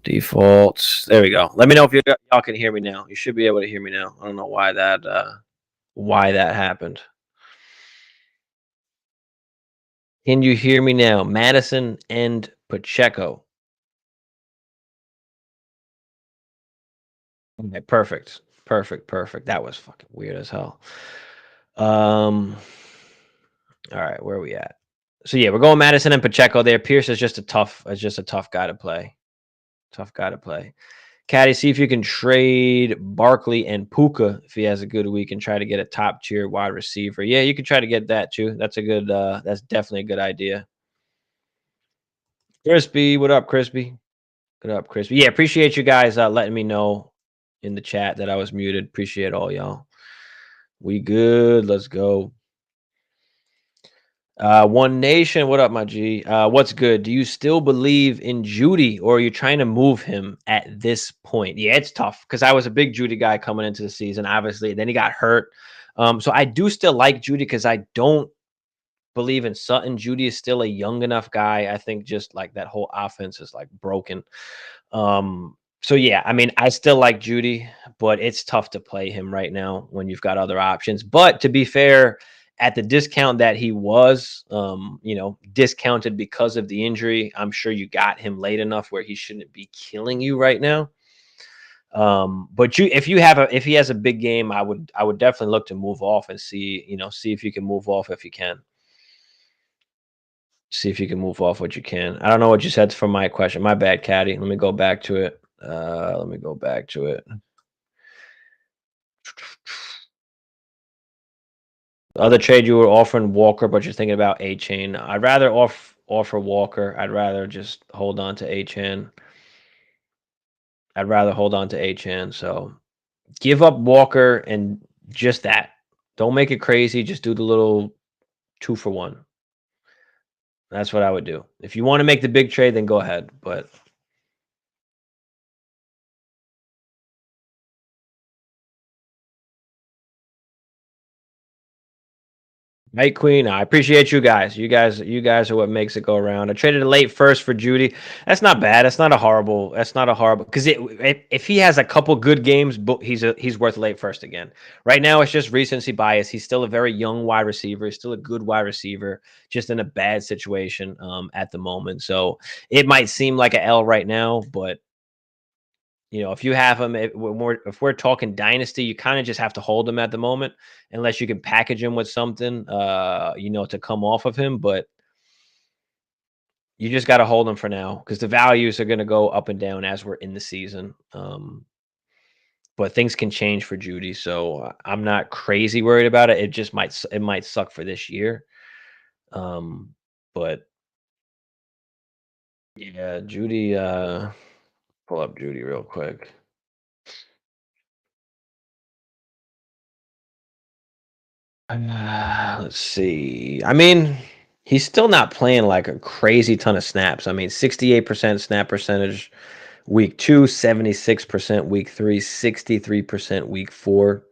Defaults. There we go. Let me know if y'all can hear me now. You should be able to hear me now. I don't know why that happened. Can you hear me now? Madison and Pacheco. Okay, perfect. Perfect. Perfect. That was fucking weird as hell. Um all right, where are we at? So yeah, we're going Madison and Pacheco there. Pierce is just a tough guy to play. Tough guy to play. Caddy, see if you can trade Barkley and Puka if he has a good week and try to get a top tier wide receiver. Yeah, you can try to get that too. That's definitely a good idea. Crispy, what up, Crispy? What up, Crispy? Yeah, appreciate you guys letting me know in the chat that I was muted. Appreciate all y'all. We good. Let's go. One Nation, what up, my G? What's good? Do you still believe in Judy, or are you trying to move him at this point? Yeah, it's tough because I was a big Judy guy coming into the season, obviously. Then he got hurt. So I do still like Judy because I don't believe in Sutton. Judy is still a young enough guy. I think just like that whole offense is like broken. So yeah, I mean, I still like Judy, but it's tough to play him right now when you've got other options. But to be fair, at the discount that he was, discounted because of the injury, I'm sure you got him late enough where he shouldn't be killing you right now. But if he has a big game, I would definitely look to move off and see if you can move off if you can. See if you can move off what you can. I don't know what you said from my question. My bad, Caddy. Let me go back to it. Let me go back to it. The other trade you were offering Walker, but you're thinking about A Chain. I'd rather offer Walker. I'd rather just hold on to A Chain. I'd rather hold on to A Chan. So give up Walker and just that. Don't make it crazy. Just do the little 2-for-1. That's what I would do. If you want to make the big trade, then go ahead. But Night Queen, I appreciate you guys. You guys are what makes it go around. I traded a late first for Judy. That's not bad. That's not a horrible. That's not a horrible because if he has a couple good games, he's worth late first again. Right now, it's just recency bias. He's still a very young wide receiver. He's still a good wide receiver, just in a bad situation at the moment. So it might seem like a L right now, but if you have him, if we're talking dynasty, you kind of just have to hold him at the moment, unless you can package him with something, to come off of him. But you just got to hold him for now because the values are going to go up and down as we're in the season. But things can change for Judy, so I'm not crazy worried about it. It might suck for this year. But yeah, Judy. Pull up Judy real quick. Let's see. I mean, he's still not playing like a crazy ton of snaps. I mean, 68% snap percentage week 2, 76% week 3, 63% week 4.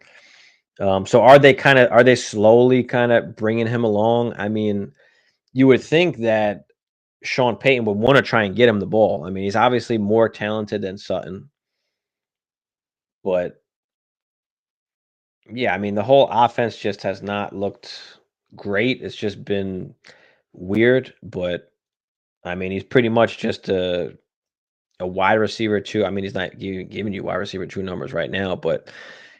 So are they slowly kind of bringing him along? I mean, you would think that Sean Payton would want to try and get him the ball. I mean, he's obviously more talented than Sutton, but yeah, I mean, the whole offense just has not looked great. It's just been weird, but I mean, he's pretty much just a wide receiver too. I mean, he's not giving you wide receiver 2 numbers right now, but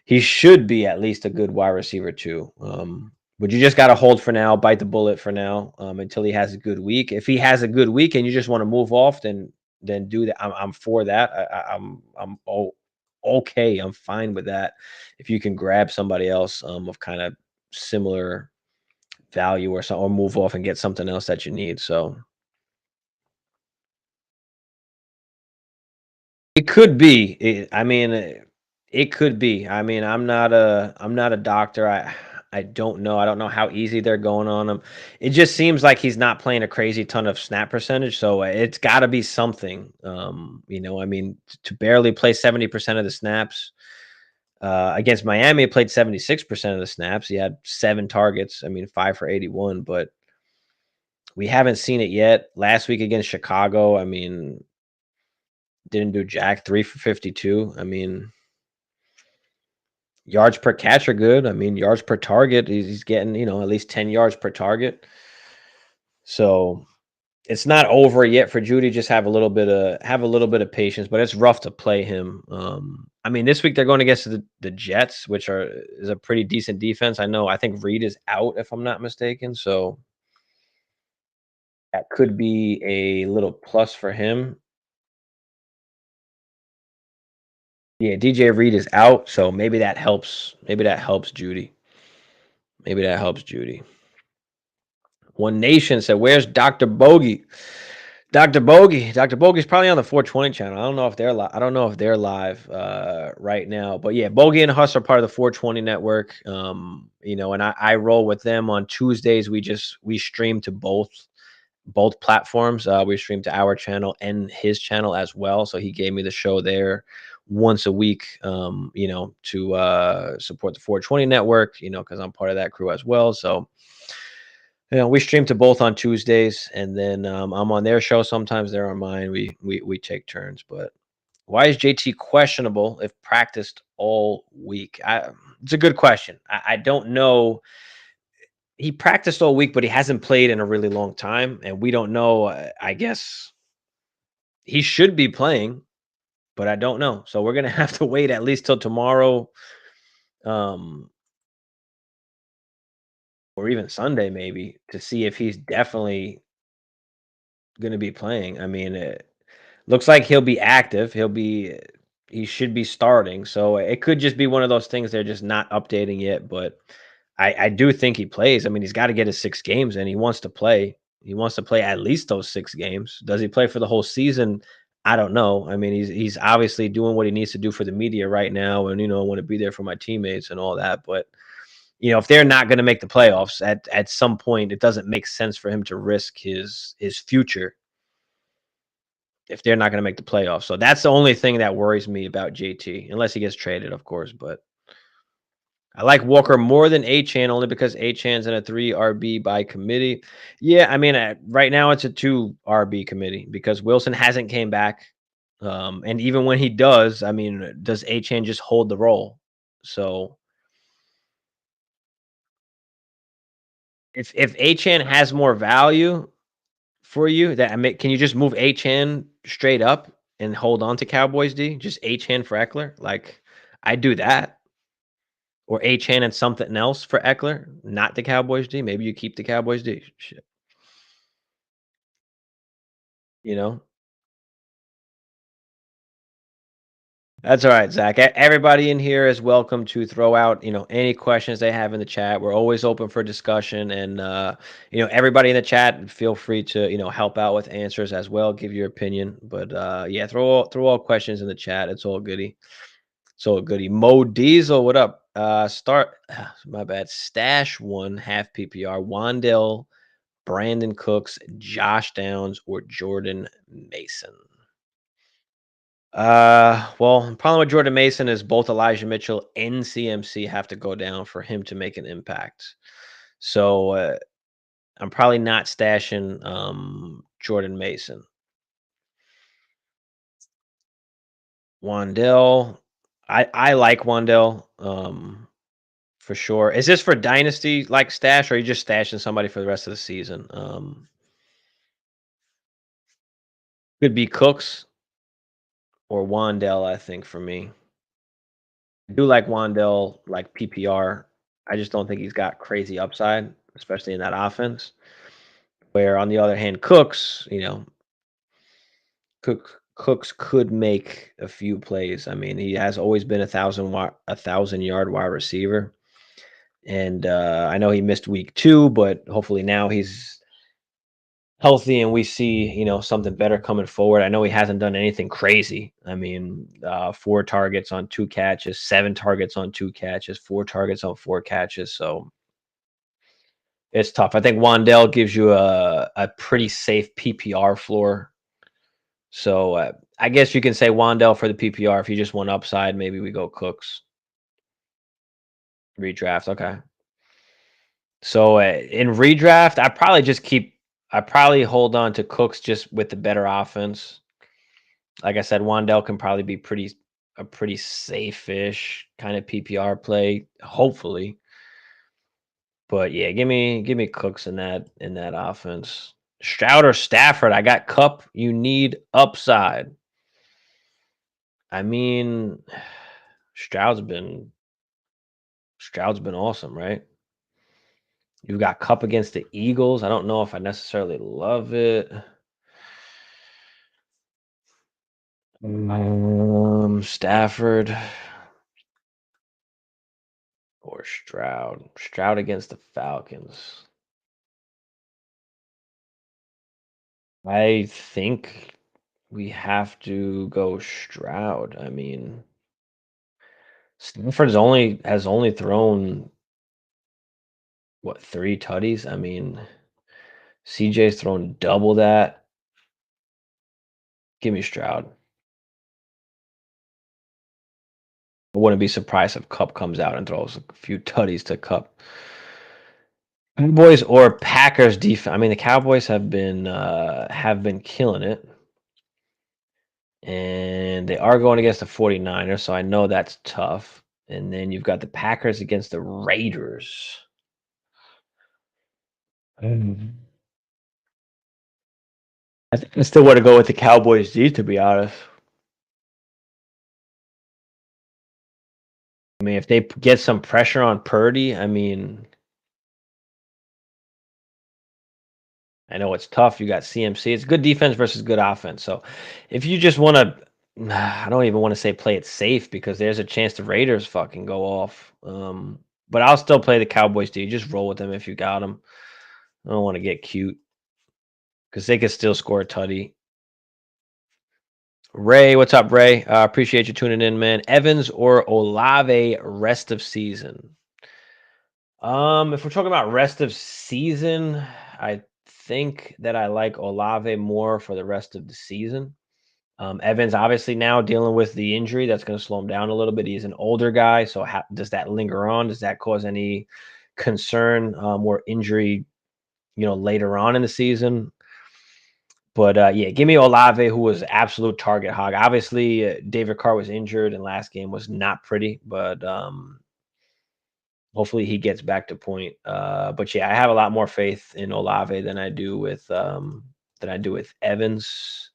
he should be at least a good wide receiver 2. But you just got to hold for now, bite the bullet for now, until he has a good week. If he has a good week and you just want to move off, then do that. I'm for that. Okay. I'm fine with that. If you can grab somebody else of kind of similar value or something, or move off and get something else that you need. So it could be. It could be. I mean, I'm not a doctor. I don't know. I don't know how easy they're going on him. It just seems like he's not playing a crazy ton of snap percentage, so it's got to be something. I mean, to barely play 70% of the snaps against Miami, he played 76% of the snaps. He had 7 targets. I mean, 5 for 81, but we haven't seen it yet. Last week against Chicago, I mean, Didn't do jack, 3 for 52. I mean, yards per catch are good. I mean, yards per target, he's getting, at least 10 yards per target. So it's not over yet for Judy. Just have a little bit of patience, but it's rough to play him. I mean, this week they're going against the Jets, which is a pretty decent defense. I think Reed is out if I'm not mistaken, so that could be a little plus for him. Yeah, DJ Reed is out, so maybe that helps. Maybe that helps Judy. Maybe that helps Judy. One Nation said, "Where's Doctor Bogey?" Doctor Bogey's probably on the 420 channel. I don't know if they're live. I don't know if they're live right now, but yeah, Bogey and Huss are part of the 420 network. And I roll with them on Tuesdays. We stream to both platforms. We stream to our channel and his channel as well. So he gave me the show there once a week. To support the 420 network. Because I'm part of that crew as well. So we stream to both on Tuesdays, and then I'm on their show. Sometimes they're on mine. We take turns. But why is JT questionable if practiced all week? It's a good question. I don't know. He practiced all week, but he hasn't played in a really long time, and we don't know. I guess he should be playing, but I don't know. So we're gonna have to wait at least till tomorrow, um, or even Sunday maybe, to see if he's definitely gonna be playing. I mean, looks like he'll be active. He should be starting. So it could just be one of those things they're just not updating yet. But I do think he plays. I mean, he's got to get his 6 games and he wants to play. He wants to play at least those 6 games. Does he play for the whole season? I don't know. I mean, he's obviously doing what he needs to do for the media right now, and I want to be there for my teammates and all that. But if they're not going to make the playoffs at some point, it doesn't make sense for him to risk his future if they're not going to make the playoffs. So that's the only thing that worries me about JT, unless he gets traded, of course. But I like Walker more than Achan only because Achan's in a 3 RB by committee. Yeah, I mean, right now it's a 2 RB committee because Wilson hasn't came back. And even when he does, I mean, does Achan just hold the role? So if Achan has more value for you, can you just move Achan straight up and hold on to Cowboys D? Just Achan for Eckler? Like, I do that. Or Achan and something else for Eckler, not the Cowboys D. Maybe you keep the Cowboys D. Shit, you know? That's all right, Zach. Everybody in here is welcome to throw out, any questions they have in the chat. We're always open for discussion, and everybody in the chat, feel free to, help out with answers as well. Give your opinion, but yeah, throw all questions in the chat. It's all goody. So goody. Mo Diesel, what up? My bad. Stash one half PPR. Wandell, Brandon Cooks, Josh Downs, or Jordan Mason. Well, the problem with Jordan Mason is both Elijah Mitchell and CMC have to go down for him to make an impact. So I'm probably not stashing Jordan Mason. Wandell, I like Wandell for sure. Is this for dynasty like stash, or are you just stashing somebody for the rest of the season? Could be Cooks or Wandell, I think, for me. I do like Wandell, like PPR. I just don't think he's got crazy upside, especially in that offense. Where on the other hand, Cooks could make a few plays. I mean, he has always been a 1,000-yard wide receiver, and I know he missed week 2, but hopefully now he's healthy and we see something better coming forward. I know he hasn't done anything crazy. I mean, 4 targets on 2 catches, 7 targets on 2 catches, 4 targets on 4 catches. So it's tough. I think Wandell gives you a pretty safe PPR floor. So I guess you can say Wandell for the PPR. If you just want upside, maybe we go Cooks. Redraft. Okay. So in redraft, I probably hold on to Cooks just with the better offense. Like I said, Wandell can probably be pretty safe-ish kind of PPR play, hopefully. But yeah, give me Cooks in that offense. Stroud or Stafford? I got Cup. You need upside. I mean, Stroud's been Stroud's been awesome, right? You've got Cup against the Eagles. I don't know if I necessarily love it. Stafford or Stroud. Stroud against the Falcons. I think we have to go Stroud. I mean, Stanford's only has only thrown what, 3 tutties? I mean, CJ's thrown double that. Give me Stroud. I wouldn't be surprised if Cup comes out and throws a few tutties to Cup. Cowboys or Packers defense. I mean, the Cowboys have been killing it, and they are going against the 49ers, so I know that's tough. And then you've got the Packers against the Raiders. Mm. I think I still want to go with the Cowboys D, to be honest. I mean, if they get some pressure on Purdy, I mean, I know it's tough. You got CMC. It's good defense versus good offense. So if you just want to, I don't even want to say play it safe because there's a chance the Raiders fucking go off. But I'll still play the Cowboys D. Just roll with them if you got them. I don't want to get cute because they could still score a tutty. Ray, what's up, Ray? Appreciate you tuning in, man. Evans or Olave rest of season? If we're talking about rest of season, I think that I like Olave more for the rest of the season. Evans obviously now dealing with the injury that's going to slow him down a little bit. He's an older guy, so does that linger on? Does that cause any concern or injury, later on in the season? But yeah, give me Olave, who was absolute target hog. Obviously, David Carr was injured, and last game was not pretty, but hopefully he gets back to point. But yeah, I have a lot more faith in Olave than I do with Evans.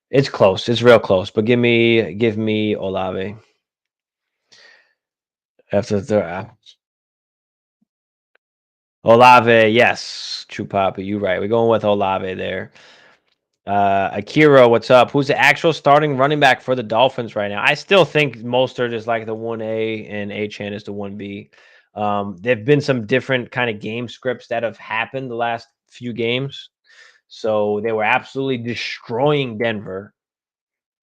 It's close. It's real close. But give me Olave after the Olave. Yes, True Papa, you right. We're going with Olave there. Akira, what's up? Who's the actual starting running back for the Dolphins right now? I still think Mostert is like the 1A and Achan is the 1B. There've been some different kind of game scripts that have happened the last few games. So they were absolutely destroying Denver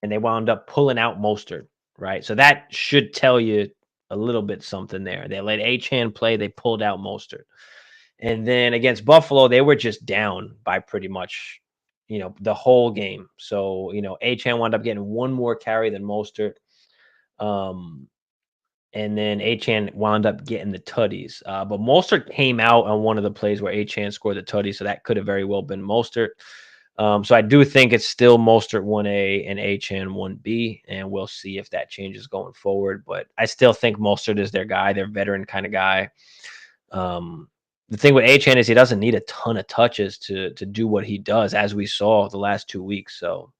and they wound up pulling out Mostert, right? So that should tell you a little bit something there. They let Achan play, they pulled out Mostert. And then against Buffalo, they were just down by pretty much, the whole game. So, Achan wound up getting one more carry than Mostert. Um, and then Achan wound up getting the tutties. But Mostert came out on one of the plays where Achan scored the tutty, so that could have very well been Mostert. So I do think it's still Mostert 1A and Achan 1B, and we'll see if that changes going forward. But I still think Mostert is their guy, their veteran kind of guy. The thing with Achan is he doesn't need a ton of touches to do what he does, as we saw the last 2 weeks. So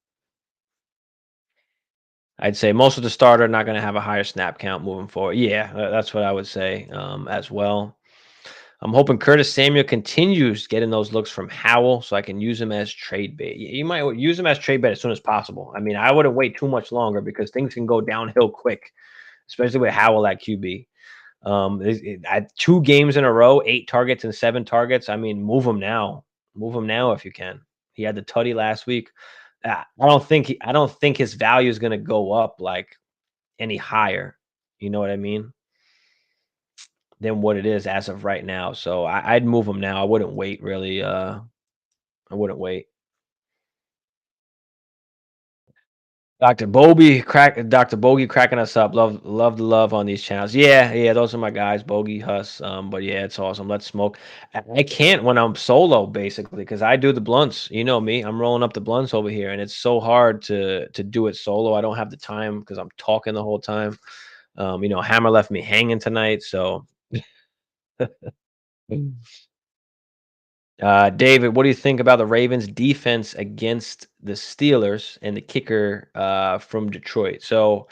I'd say most of the starter not going to have a higher snap count moving forward. Yeah, that's what I would say as well. I'm hoping Curtis Samuel continues getting those looks from Howell so I can use him as trade bait. You might use him as trade bait as soon as possible. I mean, I wouldn't wait too much longer because things can go downhill quick, especially with Howell at QB. At 2 games in a row, 8 targets and 7 targets. I mean, move him now. Move him now if you can. He had the tutty last week. I don't think his value is going to go up like any higher. You know what I mean? Than what it is as of right now. So I'd move him now. I wouldn't wait really. I wouldn't wait. Dr. Bogey cracking us up. Love the love on these channels. Yeah, those are my guys, Bogey, Huss. But yeah, it's awesome. Let's smoke. I can't when I'm solo, basically, because I do the blunts. You know me, I'm rolling up the blunts over here, and it's so hard to do it solo. I don't have the time because I'm talking the whole time. Hammer left me hanging tonight, so David, what do you think about the Ravens defense against the Steelers and the kicker from Detroit? So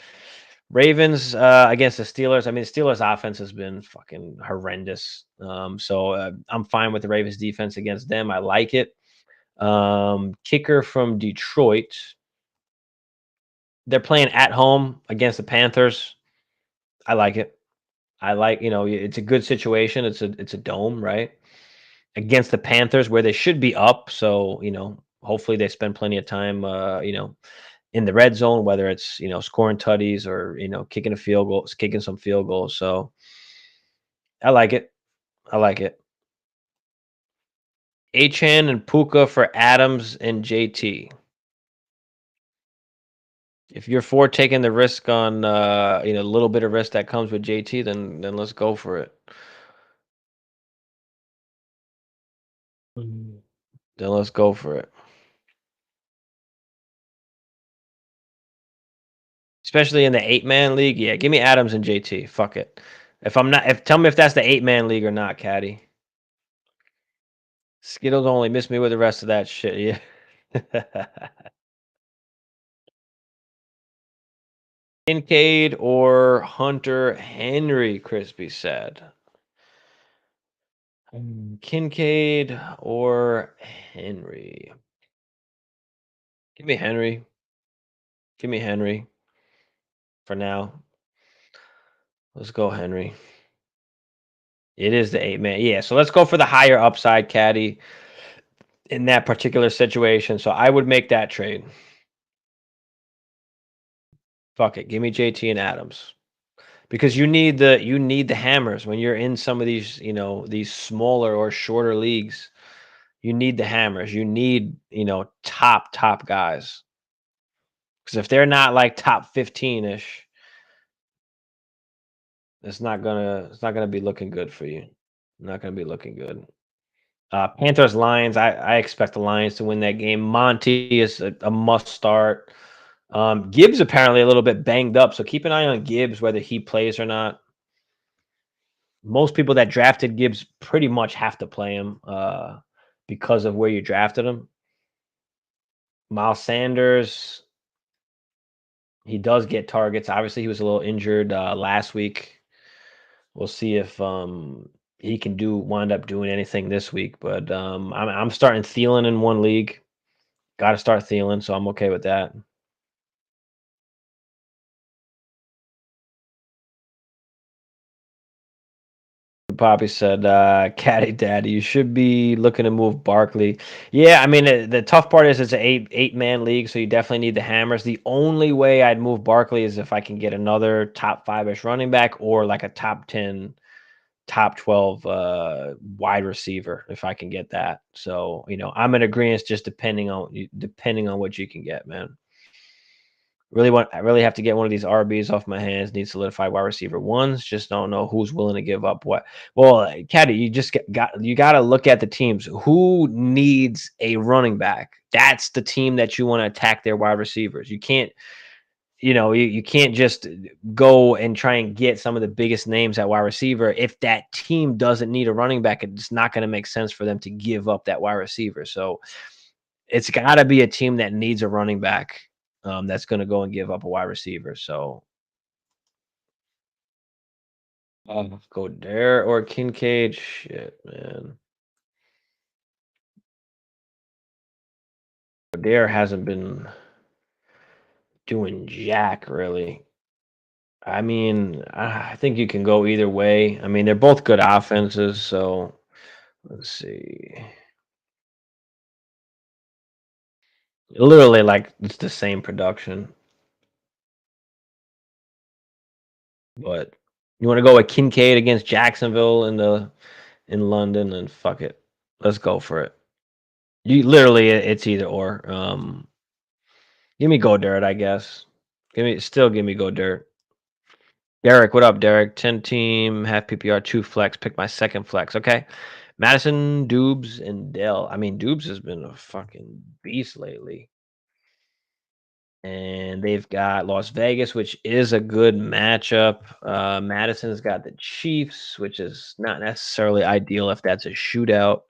Ravens against the Steelers. I mean, the Steelers offense has been fucking horrendous. So I'm fine with the Ravens defense against them. I like it. Kicker from Detroit. They're playing at home against the Panthers. I like it. I like, it's a good situation. It's a dome, right? Against the Panthers where they should be up. So, hopefully they spend plenty of time in the red zone, whether it's, scoring tutties or, kicking a field goal, kicking some field goals. So I like it. I like it. Achan and Puka for Adams and JT. If you're for taking the risk on a little bit of risk that comes with JT, then let's go for it. Then let's go for it. Especially in the 8-man league. Yeah, give me Adams and JT. Fuck it. Tell me if that's the 8-man league or not, Caddy. Skittles only miss me with the rest of that shit. Yeah. Kincaid or Hunter Henry, Crispy said. Kincaid or Henry. Give me Henry. Give me Henry for now. Let's go, Henry. It is the 8-man. Yeah, so let's go for the higher upside, Caddy, in that particular situation. So I would make that trade. Fuck it. Give me JT and Adams. Because you need the hammers when you're in some of these, these smaller or shorter leagues. You need the hammers. You need, top guys. Because if they're not like top 15-ish, it's not gonna be looking good for you. Not gonna be looking good. Panthers Lions. I expect the Lions to win that game. Monty is a must start. Gibbs apparently a little bit banged up, so keep an eye on Gibbs whether he plays or not. Most people that drafted Gibbs pretty much have to play him because of where you drafted him. Miles Sanders, he does get targets. Obviously, he was a little injured last week. We'll see if he can wind up doing anything this week. But I'm starting Thielen in one league. Got to start Thielen, so I'm okay with that. Poppy said, "Caddy Daddy, you should be looking to move Barkley." Yeah, I mean the tough part is it's an eight-man league, so you definitely need the hammers. The only way I'd move Barkley is if I can get another top 5-ish running back or like a top 10, top 12 wide receiver if I can get that. So I'm in agreement, just depending on what you can get, man. I really have to get one of these RBs off my hands. Need solidified wide receiver ones. Just don't know who's willing to give up what. Well, Caddy, you just got to look at the teams. Who needs a running back? That's the team that you want to attack their wide receivers. You can't, you can't just go and try and get some of the biggest names at wide receiver. If that team doesn't need a running back, it's not going to make sense for them to give up that wide receiver. So it's got to be a team that needs a running back. That's going to go and give up a wide receiver. So go Dare or Kincaid. Shit, man. Dare hasn't been doing jack really. I mean, I think you can go either way. I mean, they're both good offenses. So let's see. Literally, like it's the same production. But you want to go with Kincaid against Jacksonville in London, and fuck it, let's go for it. You literally, it's either or. Give me Go Dirt, I guess. Give me Go Dirt. Derek, what up, Derek? 10 team, half PPR, 2 flex. Pick my second flex. Okay. Madison, Dubes, and Dell. I mean, Dubes has been a fucking beast lately. And they've got Las Vegas, which is a good matchup. Madison's got the Chiefs, which is not necessarily ideal if that's a shootout.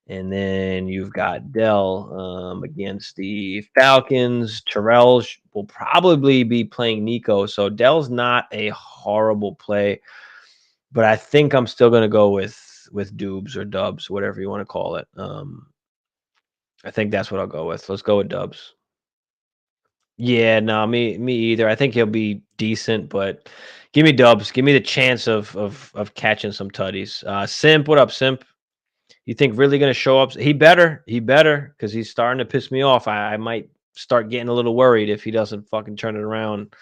And then you've got Dell against the Falcons. Terrell will probably be playing Nico. So Dell's not a horrible play, but I think I'm still going to go with Dubs or Dubs, whatever you want to call it. I think that's what I'll go with. Let's go with Dubs. Yeah, no, me either. I think he'll be decent, but give me Dubs. Give me the chance of catching some tutties. Simp, what up, Simp? You think really gonna show up? He better, because he's starting to piss me off. I might start getting a little worried if he doesn't fucking turn it around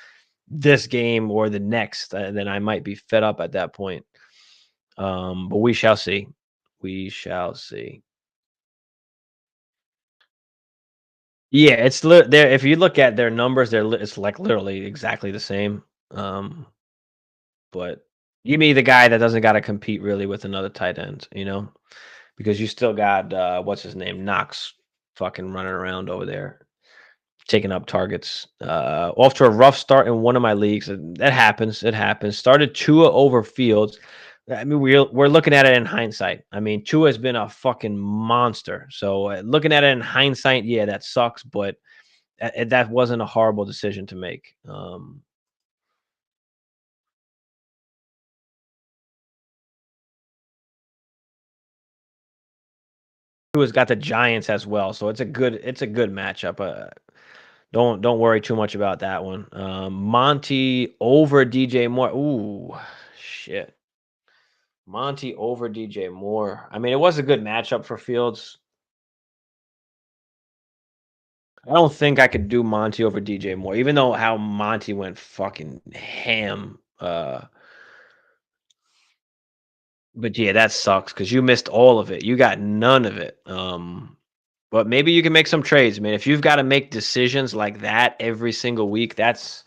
this game or the next. Then I might be fed up at that point. But we shall see. We shall see. Yeah, there. If you look at their numbers, it's like literally exactly the same. Um, but give me the guy that doesn't got to compete really with another tight end, because you still got what's his name, Knox, fucking running around over there, taking up targets. Off to a rough start in one of my leagues. That happens. It happens. Started Tua over Fields. I mean, we're looking at it in hindsight. I mean, Tua has been a fucking monster. So looking at it in hindsight, yeah, that sucks, but that wasn't a horrible decision to make. Tua's got the Giants as well, so it's a good matchup. Don't worry too much about that one. Monty over DJ Moore. Ooh, shit. Monty over DJ Moore. I mean, it was a good matchup for Fields. I don't think I could do Monty over DJ Moore, even though how Monty went fucking ham. But yeah, that sucks because you missed all of it. You got none of it. But maybe you can make some trades, man. If you've got to make decisions like that every single week, that's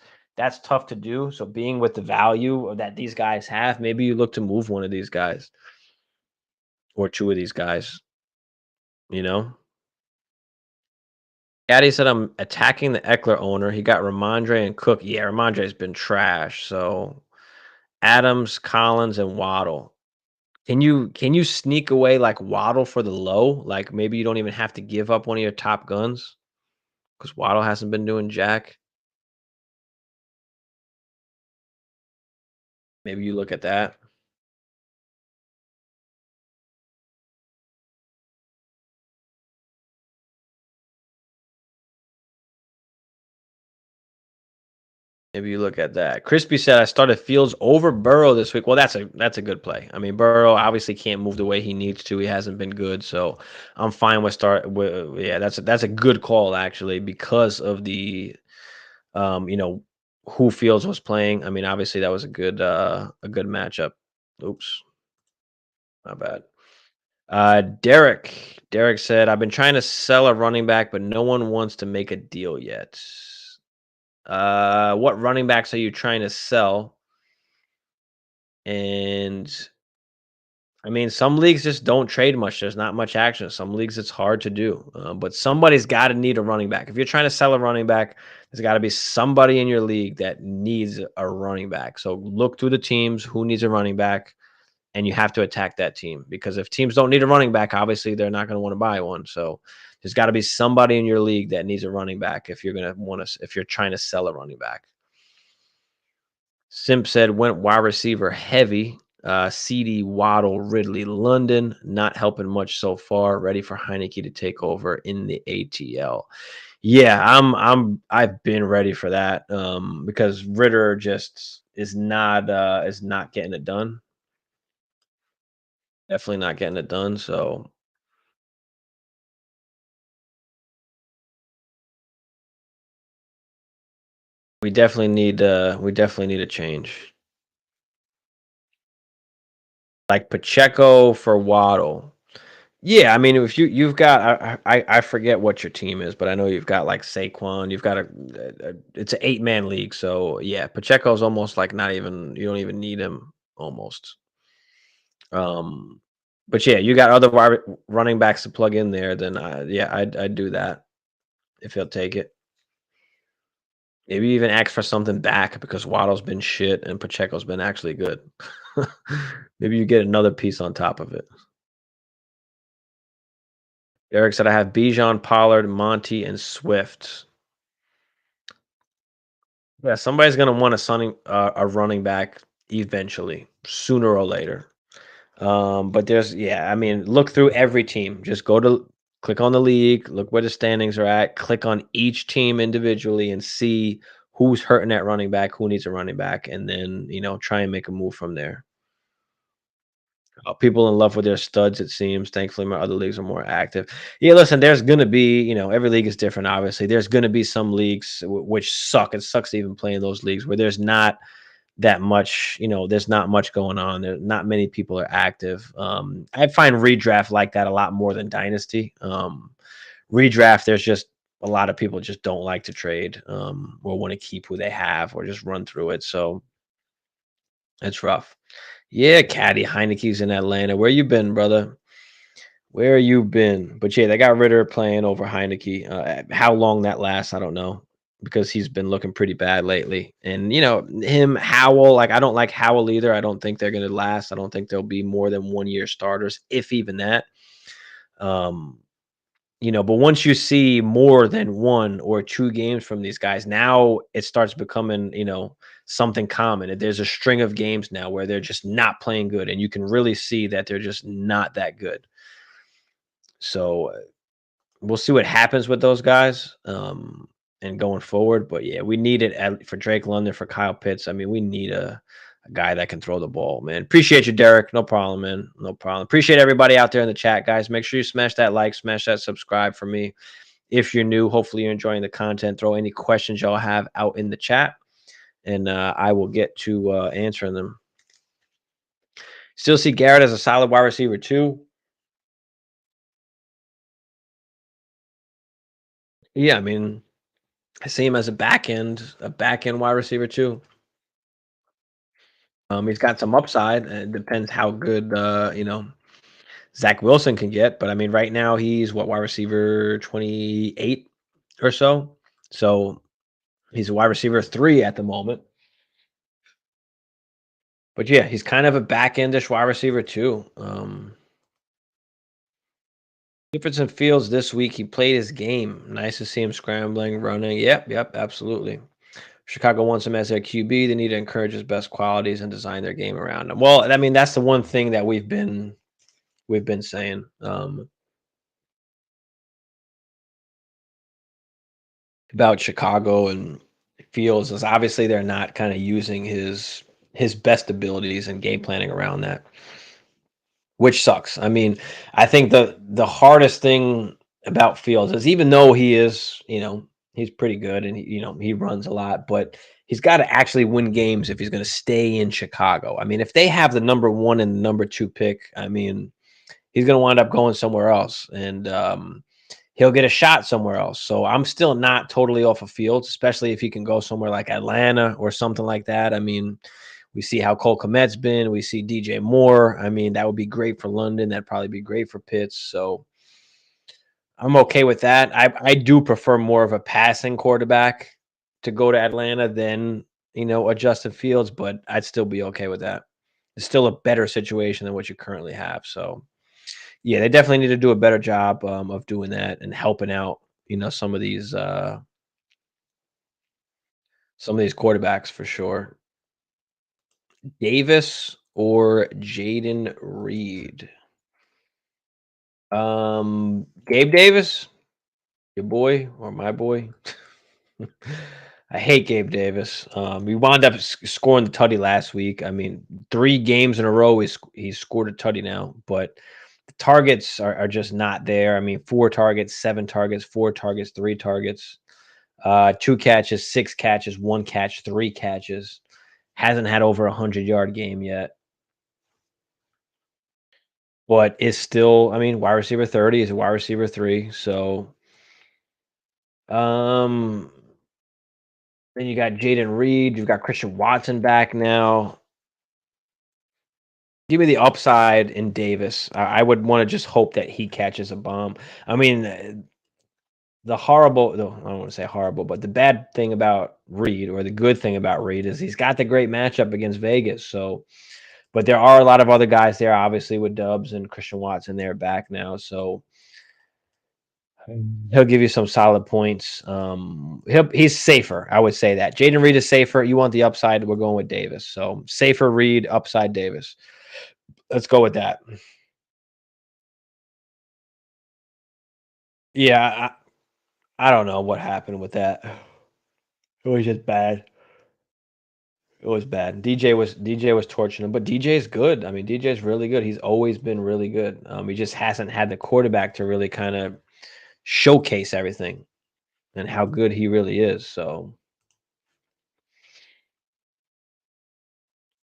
tough to do. So being with the value that these guys have, maybe you look to move one of these guys or two of these guys, you know? Addy said I'm attacking the Eckler owner. He got Ramondre and Cook. Yeah, Ramondre's been trash. So Adams, Collins, and Waddle. Can you sneak away like Waddle for the low? Like maybe you don't even have to give up one of your top guns because Waddle hasn't been doing jack. Maybe you look at that. Maybe you look at that. Crispy said I started Fields over Burrow this week. Well, that's a good play. I mean, Burrow obviously can't move the way he needs to. He hasn't been good, so I'm fine with start. Yeah, that's a good call actually because of the um, you know, who Fields was playing. I mean, obviously that was a good matchup. Oops, my bad. Derek said I've been trying to sell a running back, but no one wants to make a deal yet. What running backs are you trying to sell? And I mean, some leagues just don't trade much. There's not much action. Some leagues it's hard to do. But somebody's got to need a running back. If you're trying to sell a running back, there's got to be somebody in your league that needs a running back. So look through the teams who needs a running back, and you have to attack that team because if teams don't need a running back, obviously they're not going to want to buy one. So there's got to be somebody in your league that needs a running back if you're going to want to if you're trying to sell a running back. Simp said went wide receiver heavy. CD, Waddle, Ridley, London, not helping much so far. Ready for Heineke to take over in the ATL. Yeah, I've been ready for that because Ritter just is not getting it done. Definitely not getting it done. So we definitely need a change. Like Pacheco for Waddle. Yeah, I mean, if you've got I forget what your team is, but I know you've got like Saquon. You've got it's an 8-man league, so yeah, Pacheco's almost like not even you don't even need him almost. Um, but yeah, you got other running backs to plug in there. Then yeah, I'd do that if he'll take it. Maybe even ask for something back because Waddle's been shit and Pacheco's been actually good. Maybe you get another piece on top of it. Eric said I have Bijan, Pollard, Monty, and Swift. Yeah, somebody's gonna want a running back eventually, sooner or later. But there's yeah, I mean, look through every team. Just click on the league, look where the standings are at, click on each team individually and see who's hurting at running back, who needs a running back, and then try and make a move from there. People in love with their studs, it seems. Thankfully, my other leagues are more active. Yeah, listen, there's going to be, every league is different, obviously. There's going to be some leagues which suck. It sucks to even play in those leagues where there's not that much, there's not much going on. There not many people are active. I find redraft like that a lot more than Dynasty. Redraft, there's just a lot of people just don't like to trade or want to keep who they have or just run through it. So it's rough. Yeah, Caddy Heineke's in Atlanta. Where you been, brother? Where you been? But yeah, they got Ritter playing over Heineke. How long that lasts, I don't know, because he's been looking pretty bad lately. And him Howell, like I don't like Howell either. I don't think they're gonna last. I don't think they'll be more than 1 year starters, if even that. Um, but once you see more than 1 or 2 games from these guys, now it starts becoming, something common. There's a string of games now where they're just not playing good, and you can really see that they're just not that good. So we'll see what happens with those guys and going forward. But yeah, we need it for Drake London, for Kyle Pitts. I mean, we need a guy that can throw the ball, man. Appreciate you, Derek. No problem, man. No problem. Appreciate everybody out there in the chat, guys. Make sure you smash that like, smash that subscribe for me. If you're new, hopefully you're enjoying the content. Throw any questions y'all have out in the chat, and I will get to answering them. Still see Garrett as a solid wide receiver too. Yeah, I mean, I see him as a back end wide receiver too. He's got some upside, and it depends how good Zach Wilson can get. But I mean, right now he's what, wide receiver 28 or so. So he's a wide receiver 3 at the moment. But yeah, he's kind of a back endish wide receiver too. Difference in Fields this week. He played his game. Nice to see him scrambling, running. Yep, absolutely. Chicago wants him as their QB. They need to encourage his best qualities and design their game around him. Well, I mean, that's the one thing that we've been saying about Chicago and Fields is obviously they're not kind of using his best abilities and game planning around that, which sucks. I mean, I think the hardest thing about Fields is even though he is, he's pretty good and he runs a lot, but he's got to actually win games if he's going to stay in Chicago. I mean, if they have the number 1 and the number 2 pick, I mean, he's going to wind up going somewhere else, and he'll get a shot somewhere else. So I'm still not totally off of Fields, especially if he can go somewhere like Atlanta or something like that. I mean, we see how Cole Kmet's been. We see DJ Moore. I mean, that would be great for London. That'd probably be great for Pitts. So I'm okay with that. I do prefer more of a passing quarterback to go to Atlanta than, a Justin Fields, but I'd still be okay with that. It's still a better situation than what you currently have. So yeah, they definitely need to do a better job of doing that and helping out, some of these quarterbacks for sure. Davis or Jaden Reed? Gabe Davis, your boy or my boy. I hate Gabe Davis. We wound up scoring the tutty last week. I mean, 3 games in a row he's scored a tutty now, but the targets are just not there. I mean, 4 targets, 7 targets, 4 targets, 3 targets, 2 catches, 6 catches, 1 catch, 3 catches. Hasn't had over 100-yard game yet. but is still, I mean, wide receiver 30 is a wide receiver 3. So, um, then you got Jaden Reed. You've got Christian Watson back now. Give me the upside in Davis. I would want to just hope that he catches a bomb. I mean, the horrible, no, I don't want to say horrible, but the bad thing about Reed, or the good thing about Reed, is he's got the great matchup against Vegas. So, but there are a lot of other guys there, obviously, with Dubs and Christian Watson. They're back now, so he'll give you some solid points. He's safer. I would say that Jaden Reed is safer. You want the upside? We're going with Davis. So safer Reed, upside Davis. Let's go with that. Yeah, I don't know what happened with that. It was just bad. It was bad. DJ was torching him, but DJ is good. I mean, DJ is really good. He's always been really good. He just hasn't had the quarterback to really kind of showcase everything and how good he really is. So,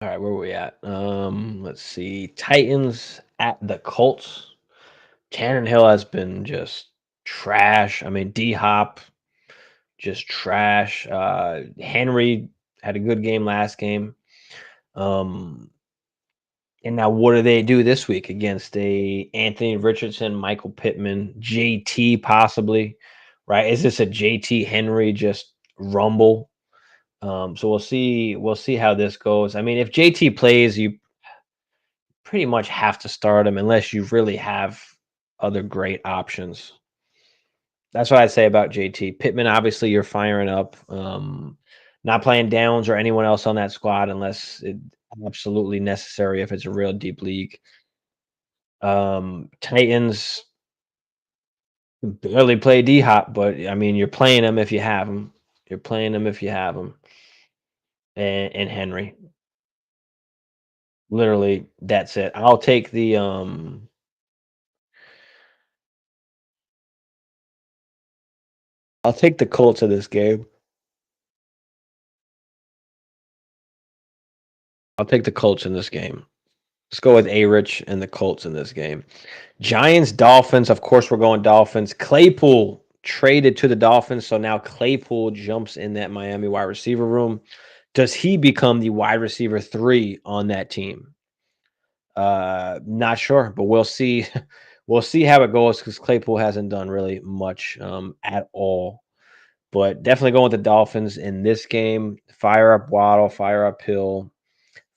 all right, where were we at? Let's see. Titans at the Colts. Hill has been just trash. I mean, D Hop just trash. Henry had a good game last game. Um, And now what do they do this week against a Anthony Richardson, Michael Pittman, JT possibly, right? Is this a JT Henry just rumble? So we'll see how this goes. I mean, if JT plays, you pretty much have to start him unless you really have other great options. That's what I'd say about JT. Pittman, obviously you're firing up. Not playing Downs or anyone else on that squad unless it's absolutely necessary if it's a real deep league. Titans barely play D Hop, but I mean, you're playing them if you have them. You're playing them if you have them. And Henry, literally, that's it. I'll take the Colts of this game. I'll take the Colts in this game. Let's go with A Rich and the Colts in this game. Giants, Dolphins. Of course, we're going Dolphins. Claypool traded to the Dolphins, so now Claypool jumps in that Miami wide receiver room. Does he become the wide receiver 3 on that team? Not sure, but we'll see. We'll see how it goes because Claypool hasn't done really much at all. But definitely going with the Dolphins in this game. Fire up Waddle, fire up Hill,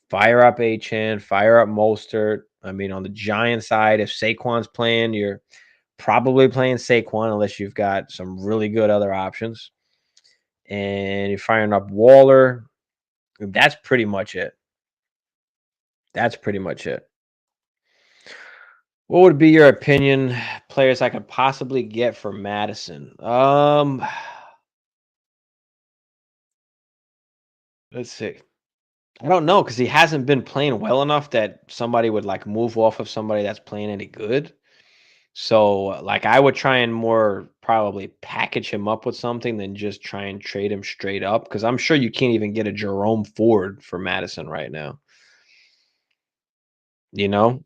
fire up Achan, fire up Mostert. I mean, on the Giant side, if Saquon's playing, you're probably playing Saquon unless you've got some really good other options. And you're firing up Waller. That's pretty much it. That's pretty much it. What would be your opinion players I could possibly get for Madison? Let's see. I don't know because he hasn't been playing well enough that somebody would like move off of somebody that's playing any good. So, like, I would try and more probably package him up with something than just try and trade him straight up because I'm sure you can't even get a Jerome Ford for Madison right now. You know,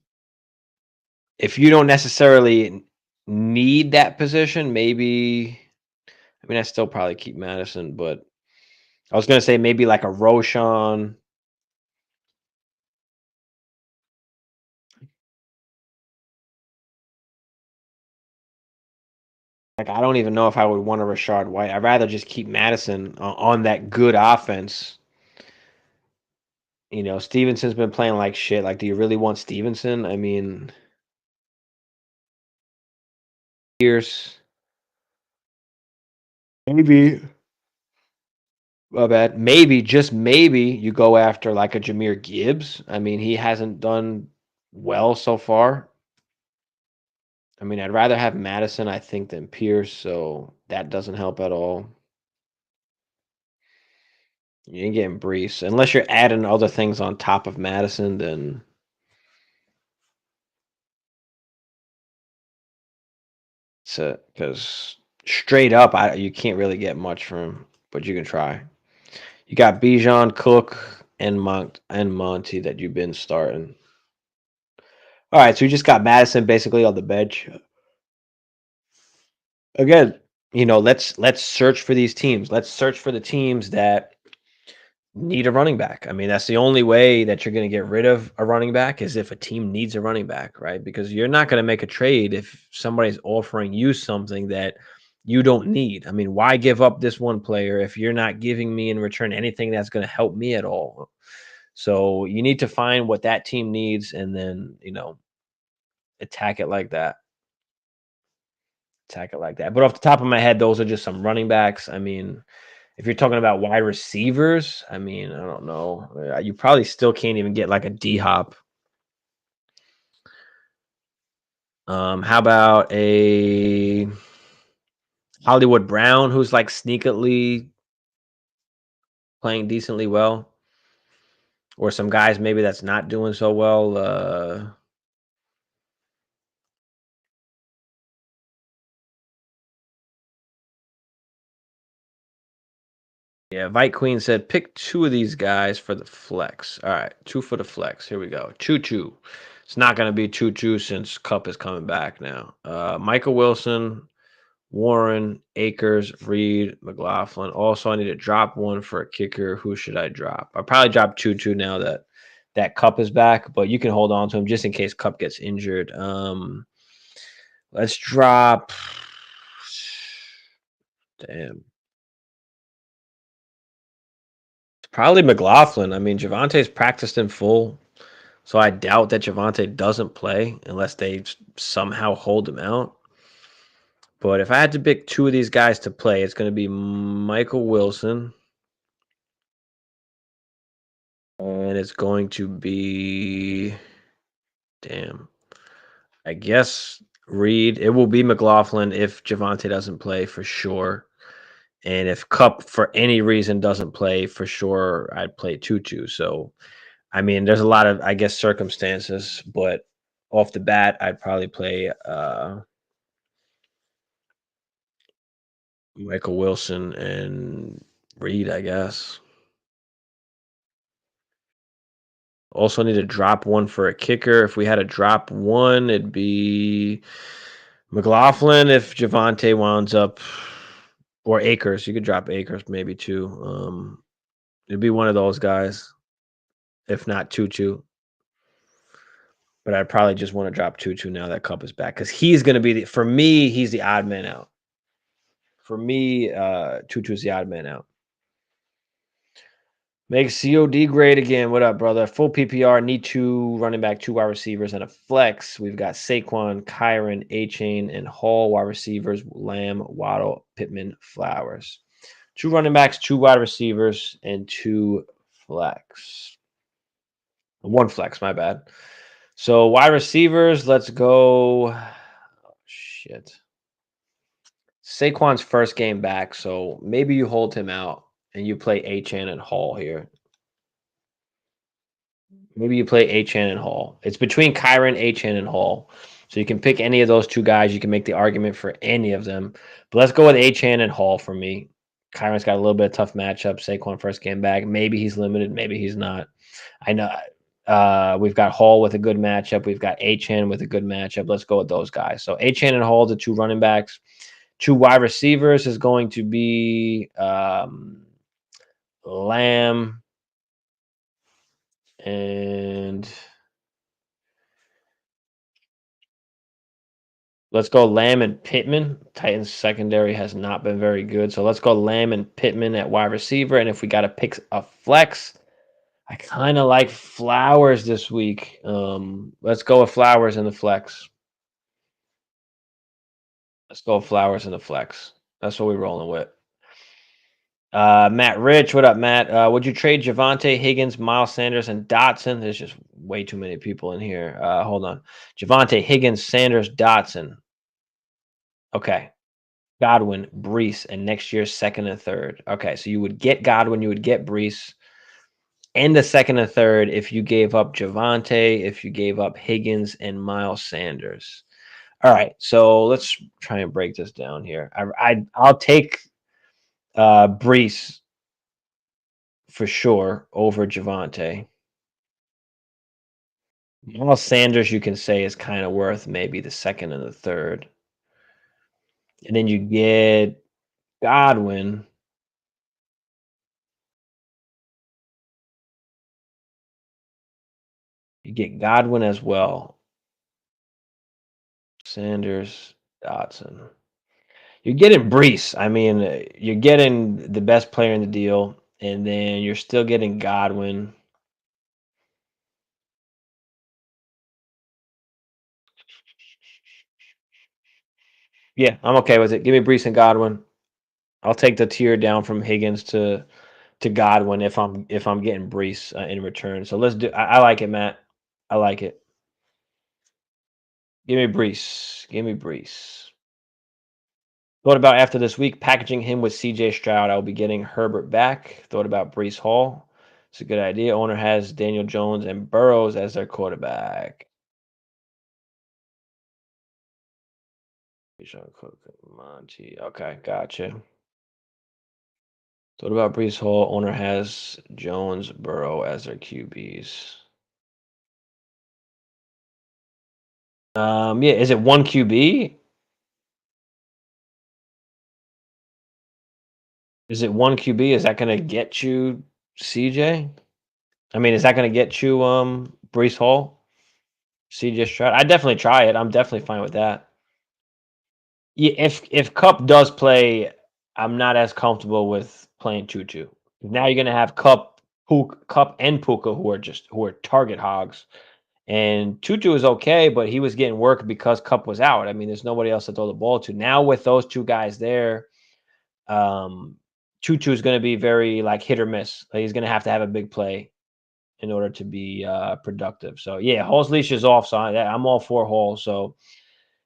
if you don't necessarily need that position, maybe. I mean, I still probably keep Madison, but I was gonna say maybe like a Roshan. Like, I don't even know if I would want a Rashard White. I'd rather just keep Madison on that good offense. Stevenson's been playing like shit. Like, do you really want Stevenson? I mean, Pierce, maybe. My bad. Maybe, just maybe, you go after like a Jameer Gibbs. I mean, he hasn't done well so far. I mean, I'd rather have Madison, I think, than Pierce, so that doesn't help at all. You ain't getting Brees. Unless you're adding other things on top of Madison, then it's because straight up, you can't really get much from him, but you can try. You got Bijan, Cook, and Monty that you've been starting. All right, so we just got Madison basically on the bench. Again, let's search for these teams. Let's search for the teams that need a running back. I mean, that's the only way that you're going to get rid of a running back is if a team needs a running back, right? Because you're not going to make a trade if somebody's offering you something that you don't need. I mean, why give up this one player if you're not giving me in return anything that's going to help me at all? So you need to find what that team needs and then, attack it like that. Attack it like that. But off the top of my head, those are just some running backs. I mean, if you're talking about wide receivers, I mean, I don't know. You probably still can't even get like a D Hop. How about a Hollywood Brown who's like sneakily playing decently well, or some guys maybe that's not doing so well. Yeah, Vite Queen said pick two of these guys for the flex. All right, two for the flex. Here we go. Choo choo. It's not going to be choo choo since Cup is coming back now. Michael Wilson, Warren, Akers, Reed, McLaughlin. Also, I need to drop one for a kicker. Who should I drop? I'll probably drop Choo Choo now that Cup is back, but you can hold on to him just in case Cup gets injured. Let's drop. Damn. Probably McLaughlin. I mean, Javante's practiced in full, so I doubt that Javante doesn't play unless they somehow hold him out. But if I had to pick two of these guys to play, it's going to be Michael Wilson. And it's going to be, damn, I guess Reed. It will be McLaughlin if Javante doesn't play for sure. And if Cup for any reason doesn't play for sure, I'd play Tutu. So, I mean, there's a lot of, I guess, circumstances, but off the bat, I'd probably play Michael Wilson and Reed, I guess. Also need to drop one for a kicker. If we had to drop one, it'd be McLaughlin if Javante winds up, or Akers. You could drop Akers maybe too. It'd be one of those guys, if not Tutu. But I'd probably just want to drop Tutu now that Cup is back because he's going to be for me. He's the odd man out. For me, Tutu's the odd man out. Make COD great again. What up, brother? Full PPR, need two running back, two wide receivers, and a flex. We've got Saquon, Kyron, A-Chain, and Hall wide receivers, Lamb, Waddle, Pittman, Flowers. Two running backs, two wide receivers, and two flex. One flex, my bad. So wide receivers, let's go. Oh, shit. Saquon's first game back, so maybe you hold him out and you play A-Chan and Hall here. Maybe you play A-Chan and Hall. It's between Kyron, A-Chan, and Hall. So you can pick any of those two guys. You can make the argument for any of them. But let's go with A-Chan and Hall for me. Kyron's got a little bit of tough matchup. Saquon first game back. Maybe he's limited. Maybe he's not. I know we've got Hall with a good matchup. We've got A-Chan with a good matchup. Let's go with those guys. So A-Chan and Hall, the two running backs. Two wide receivers is going to be Lamb and let's go Lamb and Pittman. Titans secondary has not been very good. So let's go Lamb and Pittman at wide receiver. And if we got to pick a flex, I kind of like Flowers this week. Let's go with Flowers in the flex. Let's go with Flowers in the flex. That's what we're rolling with. Matt Rich, what up, Matt? Would you trade Javante, Higgins, Miles Sanders, and Dotson? There's just way too many people in here. Hold on. Javante, Higgins, Sanders, Dotson. Okay. Godwin, Brees, and next year's second and third. Okay, so you would get Godwin, you would get Brees, and the second and third if you gave up Javante, if you gave up Higgins and Miles Sanders. All right, so let's try and break this down here. I'll take Brees for sure over Javante. Miles Sanders, you can say, is kind of worth maybe the second and the third. And then you get Godwin. You get Godwin as well. Sanders, Dotson. You're getting Brees. I mean, you're getting the best player in the deal, and then you're still getting Godwin. Yeah, I'm okay with it. Give me Brees and Godwin. I'll take the tier down from Higgins to Godwin if I'm getting Brees in return. So let's do. I like it, Matt. I like it. Give me Brees. Give me Brees. Thought about after this week packaging him with CJ Stroud. I'll be getting Herbert back. Thought about Brees Hall. It's a good idea. Owner has Daniel Jones and Burrows as their quarterback. Bijan Cook, Monty. Okay, gotcha. Thought about Brees Hall. Owner has Jones, Burrow as their QBs. Yeah. Is it one QB? Is it one QB? Is that going to get you CJ? I mean, is that going to get you Brees Hall, CJ Stroud? I definitely try it. I'm definitely fine with that. Yeah, if Cup does play, I'm not as comfortable with playing Choo. Now you're gonna have Cup and Puka who are target hogs. And Tutu is okay, but he was getting work because Cup was out. I mean, there's nobody else to throw the ball to. Now with those two guys there, um, Tutu is going to be very like hit or miss. Like, he's going to have a big play in order to be productive. So yeah, Hall's leash is off. So I'm all for Hall. So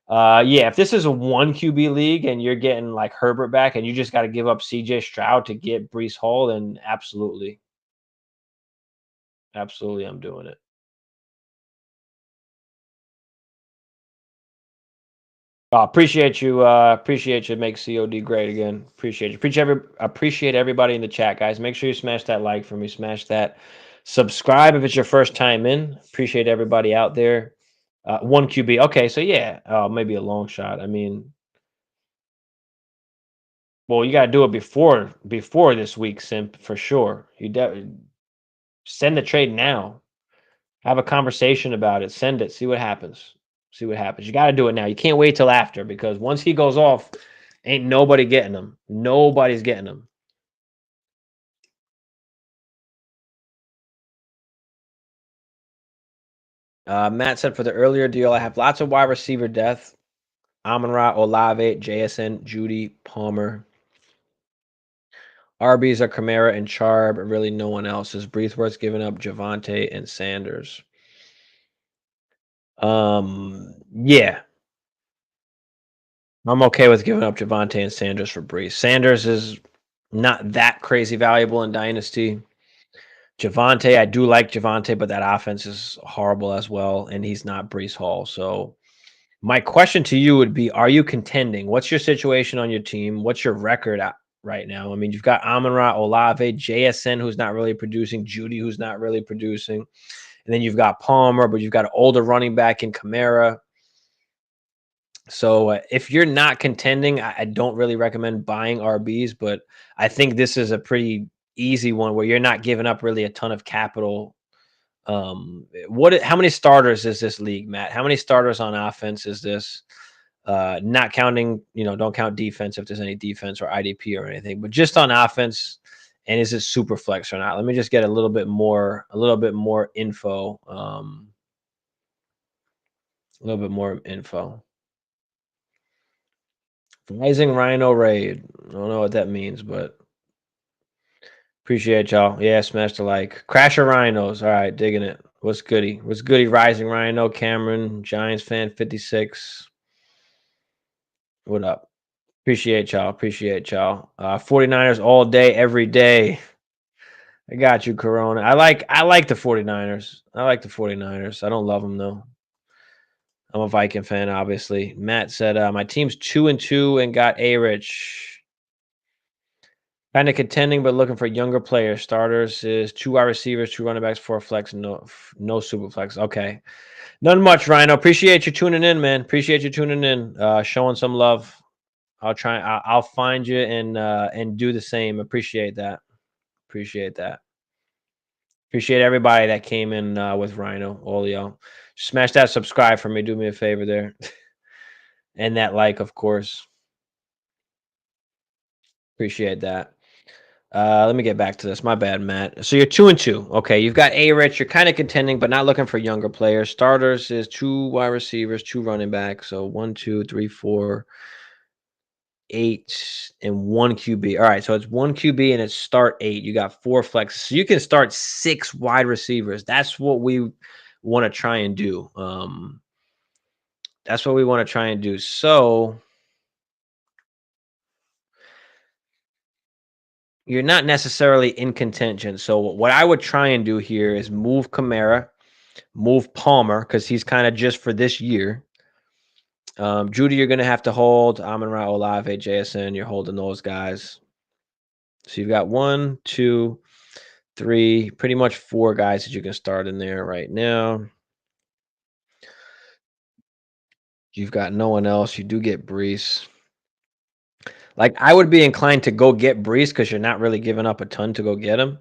yeah, if this is a one QB league and you're getting like Herbert back and you just got to give up CJ Stroud to get Brees Hall, then absolutely, absolutely, I'm doing it. Appreciate you. Appreciate you. Make COD great again. Appreciate you. Appreciate everybody in the chat, guys. Make sure you smash that like for me. Smash that subscribe if it's your first time in. Appreciate everybody out there. One QB. Okay, so yeah, maybe a long shot. I mean, well, you got to do it before this week, simp, for sure. Send the trade now. Have a conversation about it. Send it. See what happens. See what happens. You got to do it now. You can't wait till after because once he goes off, ain't nobody getting him. Nobody's getting him. Matt said for the earlier deal, I have lots of wide receiver depth. Amon-Ra, Olave, JSN, Judy, Palmer. RBs are Kamara and Charb, and really no one else. Is Breathworth giving up Javante and Sanders? Yeah, I'm okay with giving up Javante and Sanders for Brees. Sanders is not that crazy valuable in Dynasty. Javante, I do like Javante, but that offense is horrible as well, and he's not Brees Hall. So my question to you would be: are you contending? What's your situation on your team? What's your record right now? I mean, you've got Amon-Ra, Olave, JSN, who's not really producing, Judy, who's not really producing, and then you've got Palmer, but you've got an older running back in Kamara. So if you're not contending, I don't really recommend buying RBs, but I think this is a pretty easy one where you're not giving up really a ton of capital. How many starters is this league, Matt? How many starters on offense is this? Not counting, don't count defense if there's any defense or IDP or anything, but just on offense. And is it super flex or not? Let me just get a little bit more info. A little bit more info. Rising Rhino Raid. I don't know what that means, but appreciate y'all. Yeah, smash the like. Crasher Rhinos. All right, digging it. What's goody? What's goody? Rising Rhino, Cameron, Giants fan 56. What up? Appreciate y'all. Appreciate y'all. 49ers all day, every day. I got you, Corona. I like the 49ers. I like the 49ers. I don't love them though. I'm a Viking fan, obviously. Matt said my team's 2-2 and got A Rich. Kind of contending, but looking for younger players. Starters is 2 wide receivers, 2 running backs, 4 flex, no super flex. Okay. None much, Rhino. Appreciate you tuning in, man. Appreciate you tuning in, showing some love. I'll find you and do the same. Appreciate that. Appreciate that. Appreciate everybody that came in with Rhino, all y'all. Smash that subscribe for me. Do me a favor there. And that like, of course. Appreciate that. Let me get back to this. My bad, Matt. So you're 2-2. Okay, you've got A Rich. You're kind of contending, but not looking for younger players. Starters is 2 wide receivers, 2 running backs. So 1, 2, 3, 4, 8, and 1 QB. All right, so it's 1 QB and it's start 8. You got 4 flexes. So you can start 6 wide receivers. That's what we want to try and do. That's what we want to try and do. So you're not necessarily in contention. So what I would try and do here is move Kamara, move Palmer because he's kind of just for this year. Judy, you're going to have to hold. Amon-Ra, Olave, JSN, you're holding those guys. So you've got 1, 2, 3, pretty much 4 guys that you can start in there right now. You've got no one else. You do get Brees. Like, I would be inclined to go get Brees because you're not really giving up a ton to go get him.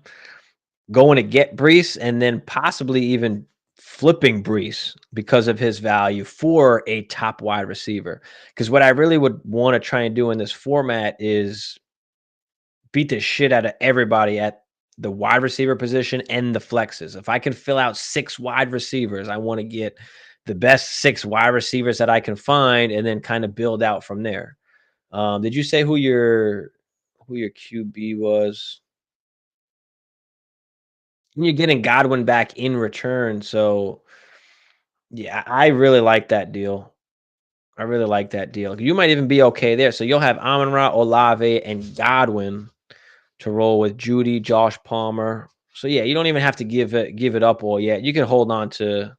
Going to get Brees and then possibly even flipping Brees because of his value for a top wide receiver. Because what I really would want to try and do in this format is beat the shit out of everybody at the wide receiver position and the flexes. If I can fill out 6 wide receivers, I want to get the best 6 wide receivers that I can find and then kind of build out from there. Did you say who your QB was? And you're getting Godwin back in return, so yeah, I really like that deal. I really like that deal. You might even be okay there. So you'll have Amon-Ra, Olave, and Godwin to roll with Judy, Josh Palmer. So yeah, you don't even have to give it up all yet. You can hold on to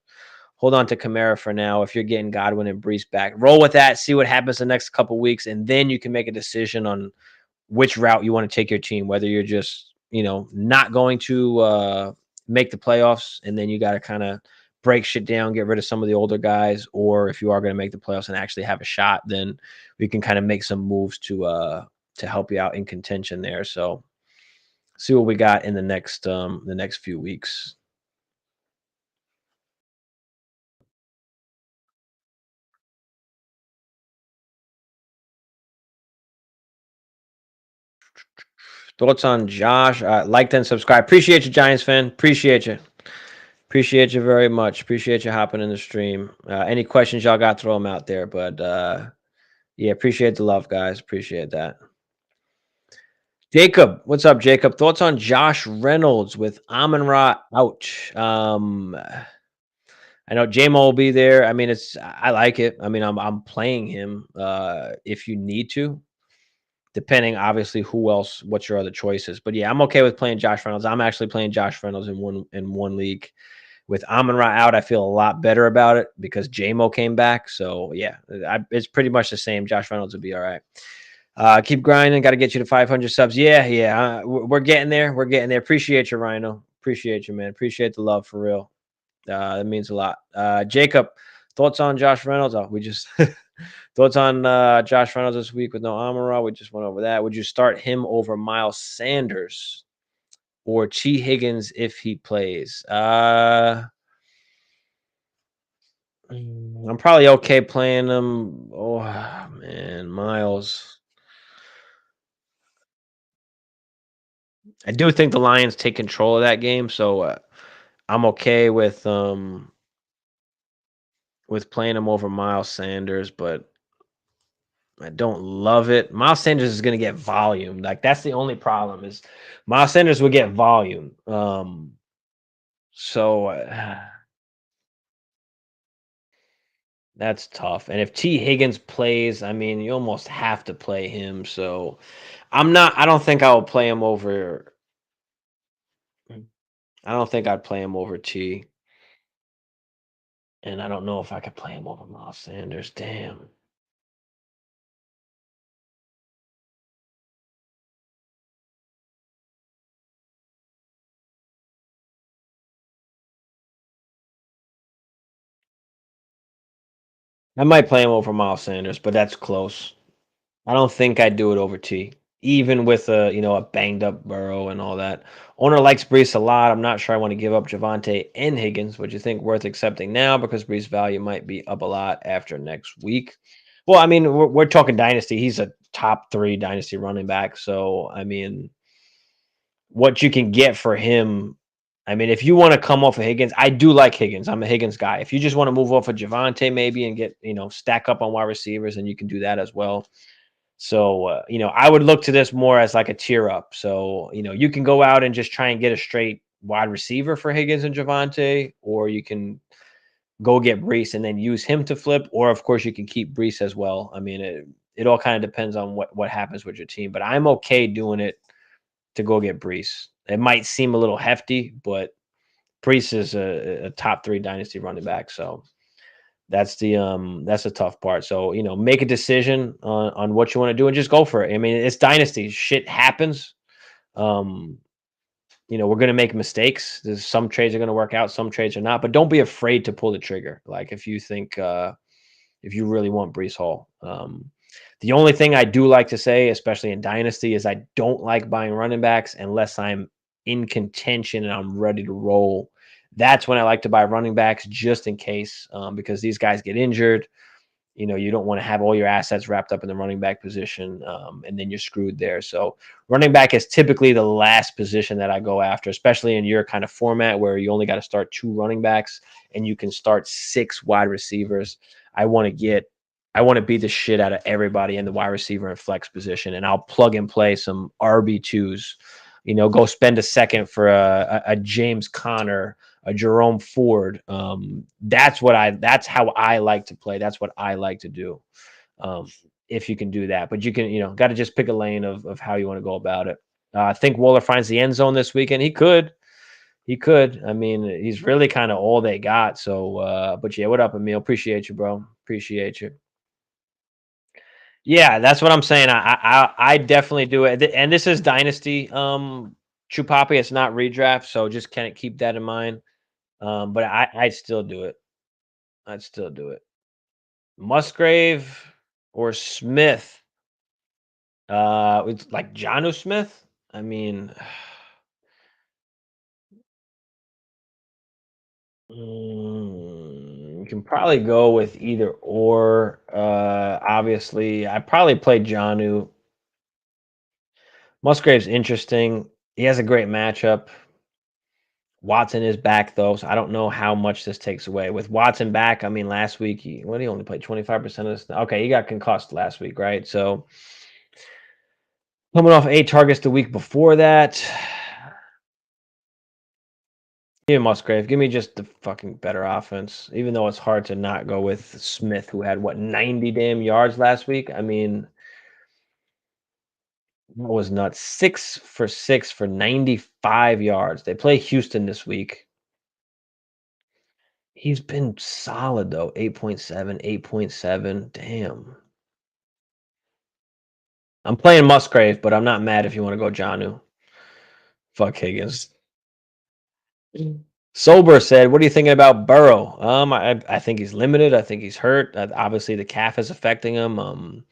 Kamara for now if you're getting Godwin and Brees back. Roll with that, see what happens the next couple weeks, and then you can make a decision on which route you want to take your team, whether you're just, not going to make the playoffs and then you got to kind of break shit down, get rid of some of the older guys, or if you are going to make the playoffs and actually have a shot, then we can kind of make some moves to help you out in contention there. So see what we got in the next few weeks. Thoughts on Josh? Like and subscribe. Appreciate you, Giants fan. Appreciate you. Appreciate you very much. Appreciate you hopping in the stream. Any questions y'all got, throw them out there. But yeah, appreciate the love, guys. Appreciate that. Jacob, what's up, Jacob? Thoughts on Josh Reynolds with Amon-Ra out? I know JMO will be there. I mean, I like it. I mean, I'm playing him if you need to, depending obviously what's your other choices. But yeah, I'm okay with playing Josh Reynolds. I'm actually playing Josh Reynolds in one league. With Amon-Ra out, I feel a lot better about it because JMO came back. So yeah, it's pretty much the same. Josh Reynolds would be all right. Keep grinding. Got to get you to 500 subs. Yeah. We're getting there. We're getting there. Appreciate you, Rhino. Appreciate you, man. Appreciate the love for real. That means a lot. Jacob, thoughts on Josh Reynolds? Oh, we just thoughts on Josh Reynolds this week with no Amon-Ra. We just went over that. Would you start him over Miles Sanders or T. Higgins if he plays? I'm probably okay playing him. Oh man, Miles. I do think the Lions take control of that game, so I'm okay with playing him over Miles Sanders, but I don't love it. Miles Sanders is going to get volume. Like that's the only problem is Miles Sanders will get volume. So that's tough. And if T. Higgins plays, I mean, you almost have to play him. So I don't think I will play him over. I don't think I'd play him over T. And I don't know if I could play him over Miles Sanders. Damn. I might play him over Miles Sanders, but that's close. I don't think I'd do it over T, even with a banged up Burrow and all that. Owner likes Brees a lot. I'm not sure I want to give up Javante and Higgins. Would you think worth accepting now because Brees' value might be up a lot after next week? Well, I mean, we're talking dynasty. He's a top 3 dynasty running back. So, I mean, what you can get for him. I mean, if you want to come off of Higgins, I do like Higgins. I'm a Higgins guy. If you just want to move off of Javante maybe and get, stack up on wide receivers, and you can do that as well. So, I would look to this more as like a tier up. So, you can go out and just try and get a straight wide receiver for Higgins and Javante, or you can go get Brees and then use him to flip, or of course you can keep Brees as well. I mean, it all kind of depends on what happens with your team, but I'm okay doing it to go get Brees. It might seem a little hefty, but Brees is a top 3 dynasty running back. So that's the tough part. So, make a decision on what you want to do and just go for it. I mean, it's dynasty. Shit happens. Um, we're gonna make mistakes. There's some trades are gonna work out, some trades are not, but don't be afraid to pull the trigger. Like if you think if you really want Brees Hall. The only thing I do like to say, especially in Dynasty, is I don't like buying running backs unless I'm in contention and I'm ready to roll. That's when I like to buy running backs just in case, because these guys get injured. You don't want to have all your assets wrapped up in the running back position, and then you're screwed there. So running back is typically the last position that I go after, especially in your kind of format where you only got to start 2 running backs and you can start 6 wide receivers. I want to get I want to beat the shit out of everybody in the wide receiver and flex position, and I'll plug and play some RB2s. Go spend a second for a James Conner, a Jerome Ford. That's how I like to play. That's what I like to do. If you can do that, but you can, got to just pick a lane of how you want to go about it. I think Waller finds the end zone this weekend. He could. I mean, he's really kind of all they got. So, but yeah, what up, Emil? Appreciate you, bro. Appreciate you. Yeah, that's what I'm saying. I definitely do it, and this is dynasty. Chupapi, it's not redraft, so just kind of keep that in mind. But I'd still do it. I'd still do it. Musgrave or Smith? It's like Jonnu Smith. I mean, you can probably go with either or. Obviously, I probably play Jonnu. Musgrave's interesting. He has a great matchup. Watson is back though, so I don't know how much this takes away. With Watson back, I mean, last week he only played 25% of this. Okay, he got concussed last week, right? So coming off 8 targets the week before that. Give me Musgrave. Give me just the fucking better offense. Even though it's hard to not go with Smith, who had 90 damn yards last week. I mean, that was nuts. 6 for 6 for 95 yards. They play Houston this week. He's been solid though. 8.7, 8.7. Damn. I'm playing Musgrave, but I'm not mad if you want to go Jonnu. Fuck Higgins. Sober said, "What are you thinking about Burrow?" I think he's limited. I think he's hurt. Obviously, the calf is affecting him.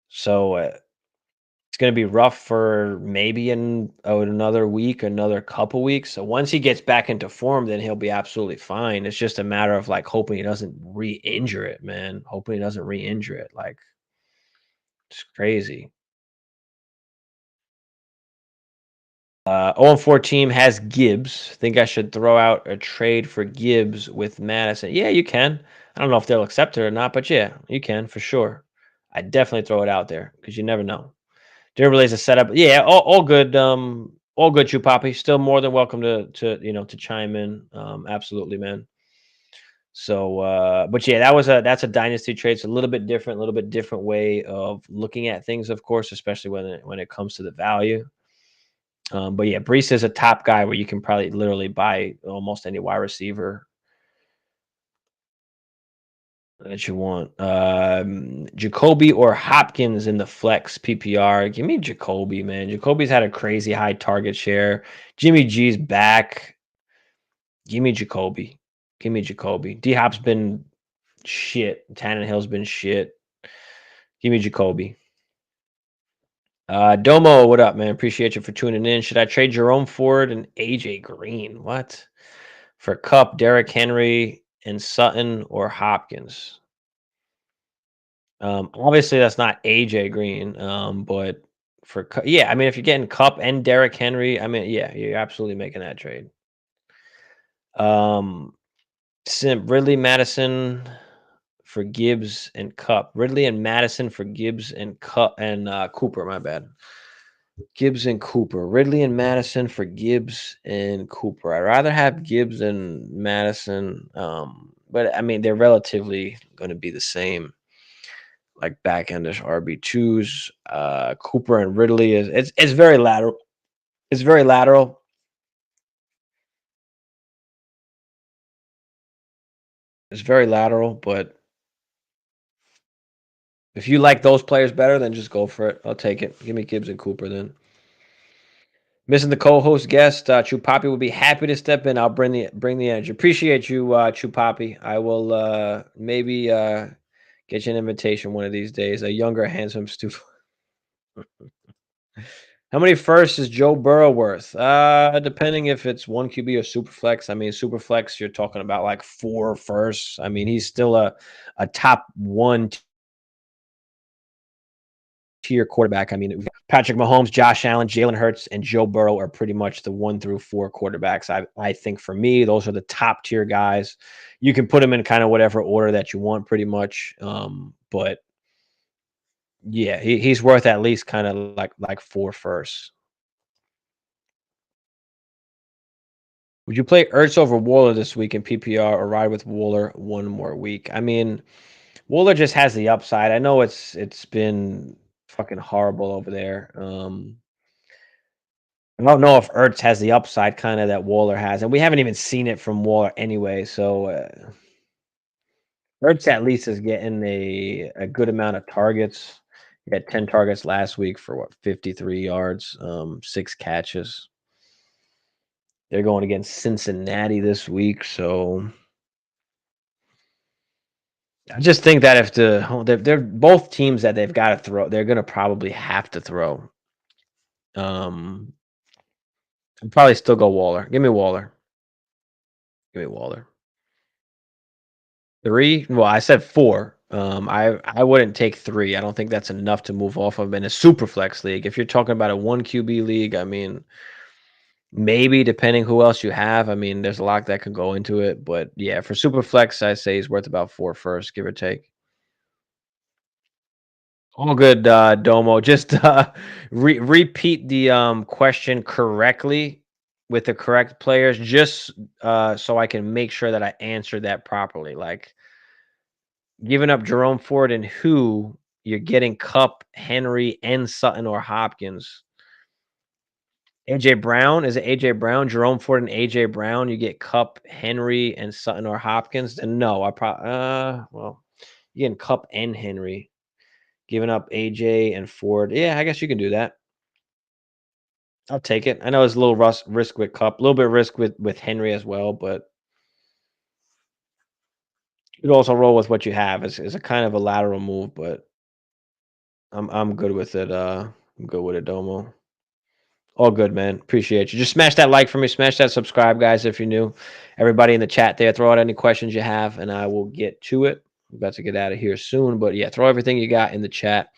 So it's going to be rough for maybe in another week, another couple weeks. So once he gets back into form, then he'll be absolutely fine. It's just a matter of like hoping he doesn't re-injure it, man. Hoping he doesn't re-injure it. Like it's crazy. 0-4 team has Gibbs. Think I should throw out a trade for Gibbs with Madison? Yeah, you can. I don't know if they'll accept it or not, but yeah, you can for sure. I definitely throw it out there because you never know. Derby's a setup. Yeah, all good. All good, Chupapi. Still more than welcome to chime in. Absolutely, man. So, but yeah, that's a dynasty trade. It's a little bit different, a little bit different way of looking at things, of course, especially when it comes to the value. But yeah, Brees is a top guy where you can probably literally buy almost any wide receiver that you want. Jacoby or Hopkins in the flex PPR. Give me Jacoby, man. Jacoby's had a crazy high target share. Jimmy G's back. Give me Jacoby. Give me Jacoby. D Hop's been Shit. Tannehill's been shit. Give me Jacoby. Domo, what up, man? Appreciate you for tuning in. Should I trade Jerome Ford and AJ Green? What? For Cup, Derrick Henry, and Sutton or Hopkins? Obviously that's not AJ Green. But for yeah, I mean if you're getting Cup and Derrick Henry, I mean, yeah, you're absolutely making that trade. Um Ridley Madison for Gibbs and Cup. Ridley and Madison for Gibbs and Cup and Cooper, my bad. Gibbs and Cooper. Ridley and Madison for Gibbs and Cooper. I'd rather have Gibbs and Madison. But I mean they're relatively gonna be the same, like back endish RB2s. Cooper and Ridley it's very lateral. It's very lateral. It's very lateral, but if you like those players better, then just go for it. I'll take it. Give me Gibbs and Cooper then. Missing the co-host guest, Chupapi will be happy to step in. I'll bring the energy. Appreciate you, Chupapi. I will maybe get you an invitation one of these days. A younger, handsome, stupid. How many firsts is Joe Burrow worth? Depending if it's one QB or super flex. I mean, super flex, you're talking about like 4 firsts. I mean, he's still a top one tier quarterback. I mean, we've got Patrick Mahomes, Josh Allen, Jalen Hurts, and Joe Burrow are pretty much the 1 through 4 quarterbacks. I think for me, those are the top tier guys. You can put them in kind of whatever order that you want, pretty much. But yeah, he's worth at least kind of like 4 firsts. Would you play Ertz over Waller this week in PPR or ride with Waller one more week? I mean, Waller just has the upside. I know it's been fucking horrible over there. I don't know if Ertz has the upside kind of that Waller has, and we haven't even seen it from Waller anyway. So Ertz at least is getting a good amount of targets. He had 10 targets last week for what 53 yards, 6 catches. They're going against Cincinnati this week, so I just think that if they're both teams that they've got to throw, they're going to probably have to throw. Um, I'd probably still go Waller. Give me Waller. Give me Waller. 3? Well, I said 4. I wouldn't take 3. I don't think that's enough to move off of in a super flex league. If you're talking about a 1 QB league, I mean, maybe depending who else you have. I mean, there's a lot that could go into it, but yeah, for super flex, I say he's worth about 4 first, give or take. All good, Domo. Just repeat the question correctly with the correct players, just so I can make sure that I answered that properly. Like giving up Jerome Ford and who you're getting Cup, Henry, and Sutton or Hopkins. AJ Brown, is it AJ Brown, Jerome Ford, and AJ Brown? You get Cup, Henry, and Sutton or Hopkins? And no, I probably well, you getting Cup and Henry. Giving up AJ and Ford. Yeah, I guess you can do that. I'll take it. I know it's a little risk with Cup, a little bit of risk with Henry as well, but you could also roll with what you have. It's a kind of a lateral move, but I'm good with it. I'm good with it, Domo. All good, man. Appreciate you. Just smash that like for me. Smash that subscribe, guys, if you're new. Everybody in the chat there, throw out any questions you have, and I will get to it. I'm about to get out of here soon, but yeah, throw everything you got in the chat.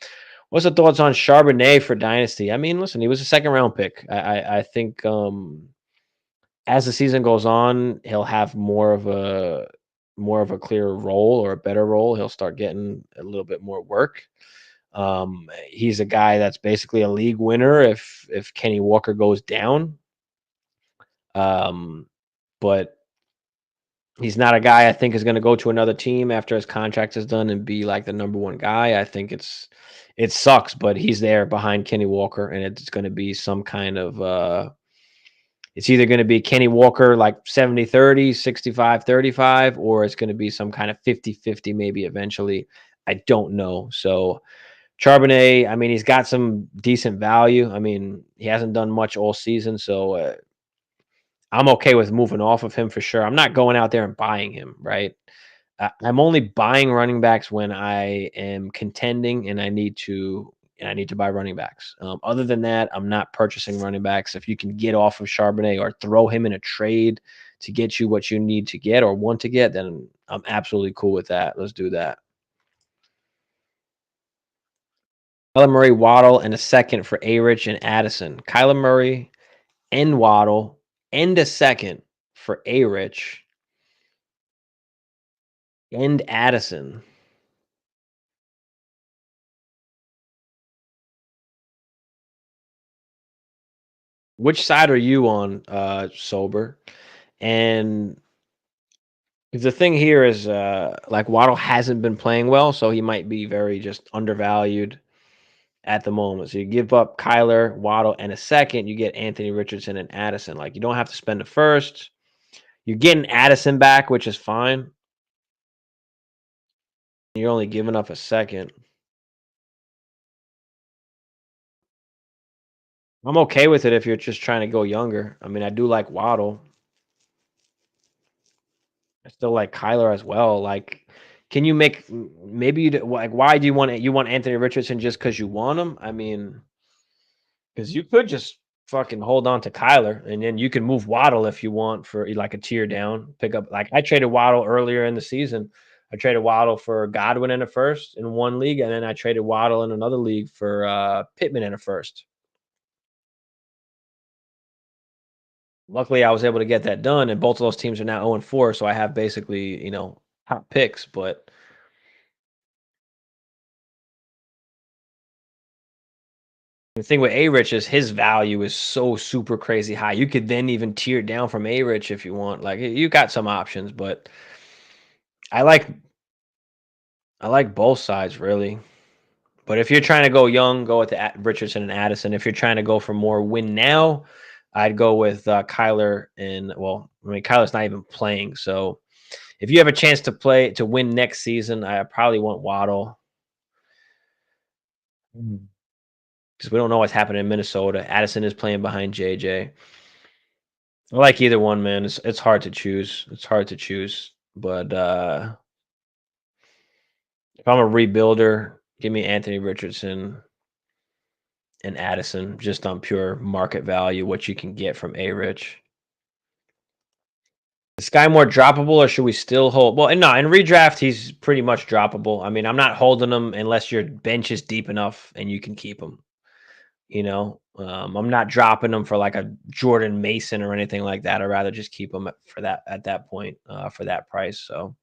What's the thoughts on Charbonnet for Dynasty? I mean, listen, he was a second round pick. I think as the season goes on, he'll have more of a clear role or a better role. He'll start getting a little bit more work. He's a guy that's basically a league winner if Kenny Walker goes down. But he's not a guy I think is going to go to another team after his contract is done and be like the number one guy. I think it sucks, but he's there behind Kenny Walker, and it's going to be some kind of it's either going to be Kenny Walker like 70-30, 65-35, or it's going to be some kind of 50-50 maybe eventually. I don't know. So Charbonnet, I mean, he's got some decent value. I mean, he hasn't done much all season, so I'm okay with moving off of him for sure. I'm not going out there and buying him, right? I'm only buying running backs when I am contending and I need to buy running backs. Other than that, I'm not purchasing running backs. If you can get off of Charbonnet or throw him in a trade to get you what you need to get or want to get, then I'm absolutely cool with that. Let's do that. Kyler Murray, Waddle, and a second for A Rich and Addison. Kyler Murray and Waddle and a second for A Rich and Addison. Which side are you on, sober? And the thing here is, like Waddle hasn't been playing well, so he might be very just undervalued at the moment. So you give up Kyler, Waddle, and a second, you get Anthony Richardson and Addison. Like you don't have to spend a first. You're getting Addison back, which is fine. You're only giving up a second. I'm okay with it if you're just trying to go younger. I mean, I do like Waddle. I still like Kyler as well. Like, can you make maybe like why do you want Anthony Richardson just because you want him? I mean, because you could just fucking hold on to Kyler and then you can move Waddle if you want for like a tier down. Pick up like I traded Waddle earlier in the season. I traded Waddle for Godwin in a first in one league, and then I traded Waddle in another league for Pittman in a first. Luckily, I was able to get that done, and both of those teams are now 0-4, so I have basically, top picks. But the thing with A Rich is his value is so super crazy high. You could then even tier down from A Rich if you want. Like you got some options, but I like I like both sides really. But if you're trying to go young, go with Richardson and Addison. If you're trying to go for more win now, I'd go with Kyler. And well, I mean Kyler's not even playing, so if you have a chance to win next season, I probably want Waddle. Because we don't know what's happening in Minnesota. Addison is playing behind JJ. I like either one, man. It's hard to choose. It's hard to choose. But if I'm a rebuilder, give me Anthony Richardson and Addison just on pure market value, what you can get from A Rich. Is Sky more droppable or should we still hold? Well, no, in redraft, he's pretty much droppable. I mean, I'm not holding him unless your bench is deep enough and you can keep him. I'm not dropping them for like a Jordan Mason or anything like that. I'd rather just keep them for that at that point for that price. So,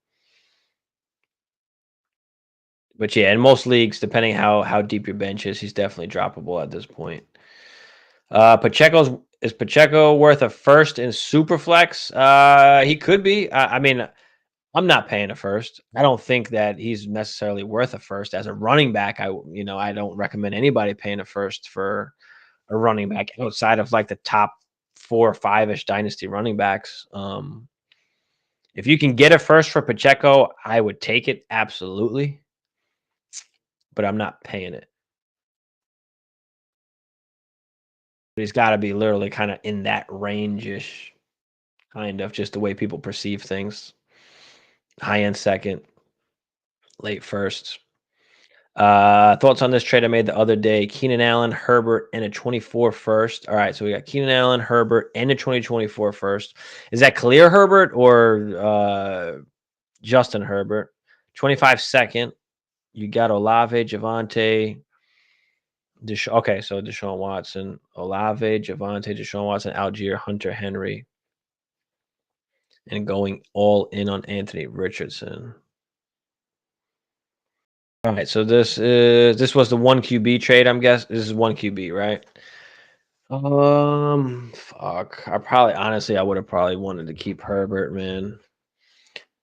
but yeah, in most leagues, depending how deep your bench is, he's definitely droppable at this point. Is Pacheco worth a first in Superflex? He could be. I mean, I'm not paying a first. I don't think that he's necessarily worth a first as a running back. I don't recommend anybody paying a first for a running back outside of like the top 4 or 5-ish dynasty running backs. If you can get a first for Pacheco, I would take it absolutely, but I'm not paying it. But he's got to be literally kind of in that range-ish, kind of just the way people perceive things. High end second, late first. Thoughts on this trade I made the other day? Keenan Allen, Herbert, and a 24 first. All right, so we got Keenan Allen, Herbert, and a 2024 first. Is that Khalil Herbert or Justin Herbert? 25 second. You got Olave, Javante, okay, so Deshaun Watson, Olave, Javante, Deshaun Watson, Algier, Hunter Henry, and going all in on Anthony Richardson. All right, so this was the one QB trade. I'm guessing this is one QB, right? Fuck. I would have probably wanted to keep Herbert, man.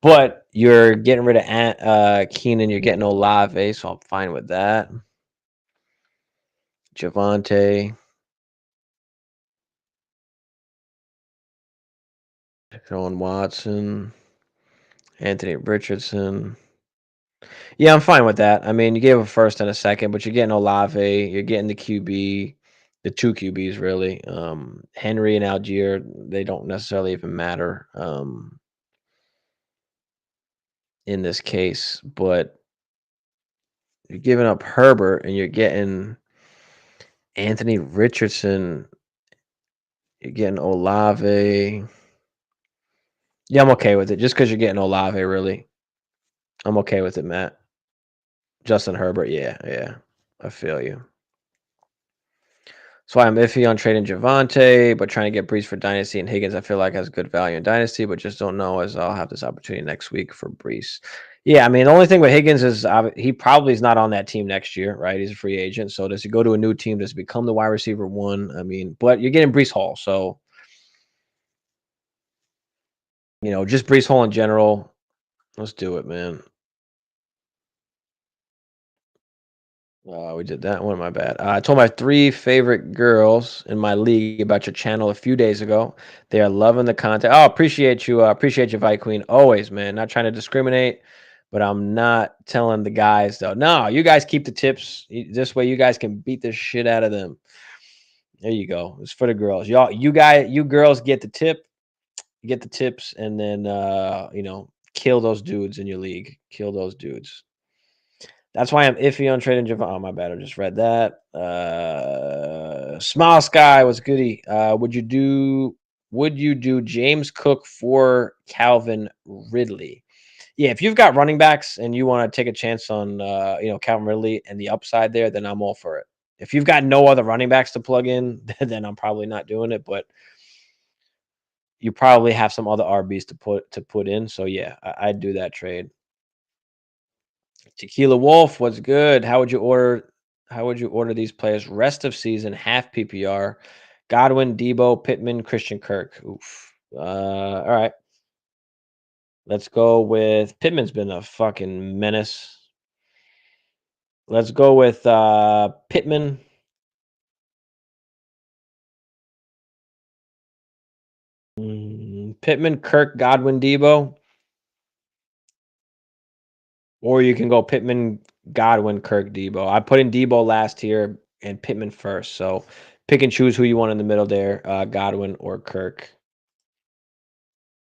But you're getting rid of Keenan. You're getting Olave, so I'm fine with that. Javante, Deshaun Watson, Anthony Richardson. Yeah, I'm fine with that. I mean, you gave a first and a second, but you're getting Olave. You're getting the QB, the two QBs really. Henry and Algier, they don't necessarily even matter. in this case, but you're giving up Herbert and you're getting Anthony Richardson, you're getting Olave. Yeah, I'm okay with it. Just because you're getting Olave, really. I'm okay with it, Matt. Justin Herbert, yeah, yeah. I feel you. That's why I'm iffy on trading Javante, but trying to get Brees for Dynasty and Higgins, I feel like has good value in Dynasty, but just don't know as I'll have this opportunity next week for Brees. Yeah, I mean, the only thing with Higgins is he probably is not on that team next year, right? He's a free agent. So does he go to a new team? Does he become the wide receiver one? I mean, but you're getting Brees Hall. So, just Brees Hall in general. Let's do it, man. We did that one. My bad. I told my 3 favorite girls in my league about your channel a few days ago. They are loving the content. Oh, appreciate you. Appreciate you, Fight Queen. Always, man. Not trying to discriminate, but I'm not telling the guys though. No, you guys keep the tips. This way, you guys can beat the shit out of them. There you go. It's for the girls. You girls get the tip. Get the tips, and then kill those dudes in your league. Kill those dudes. That's why I'm iffy on trading Javon. Oh, my bad. I just read that. Smile Sky was goody. Would you do James Cook for Calvin Ridley? Yeah, if you've got running backs and you want to take a chance on Calvin Ridley and the upside there, then I'm all for it. If you've got no other running backs to plug in, then I'm probably not doing it. But you probably have some other RBs to put in. So yeah, I'd do that trade. Tequila Wolf, what's good? How would you order these players rest of season, half PPR? Godwin, Debo, Pittman, Christian Kirk. Oof. All right. Let's go with Pittman's been a fucking menace. Let's go with Pittman. Pittman, Kirk, Godwin, Debo. Or you can go Pittman, Godwin, Kirk, Debo. I put in Debo last year and Pittman first. So pick and choose who you want in the middle there, Godwin or Kirk.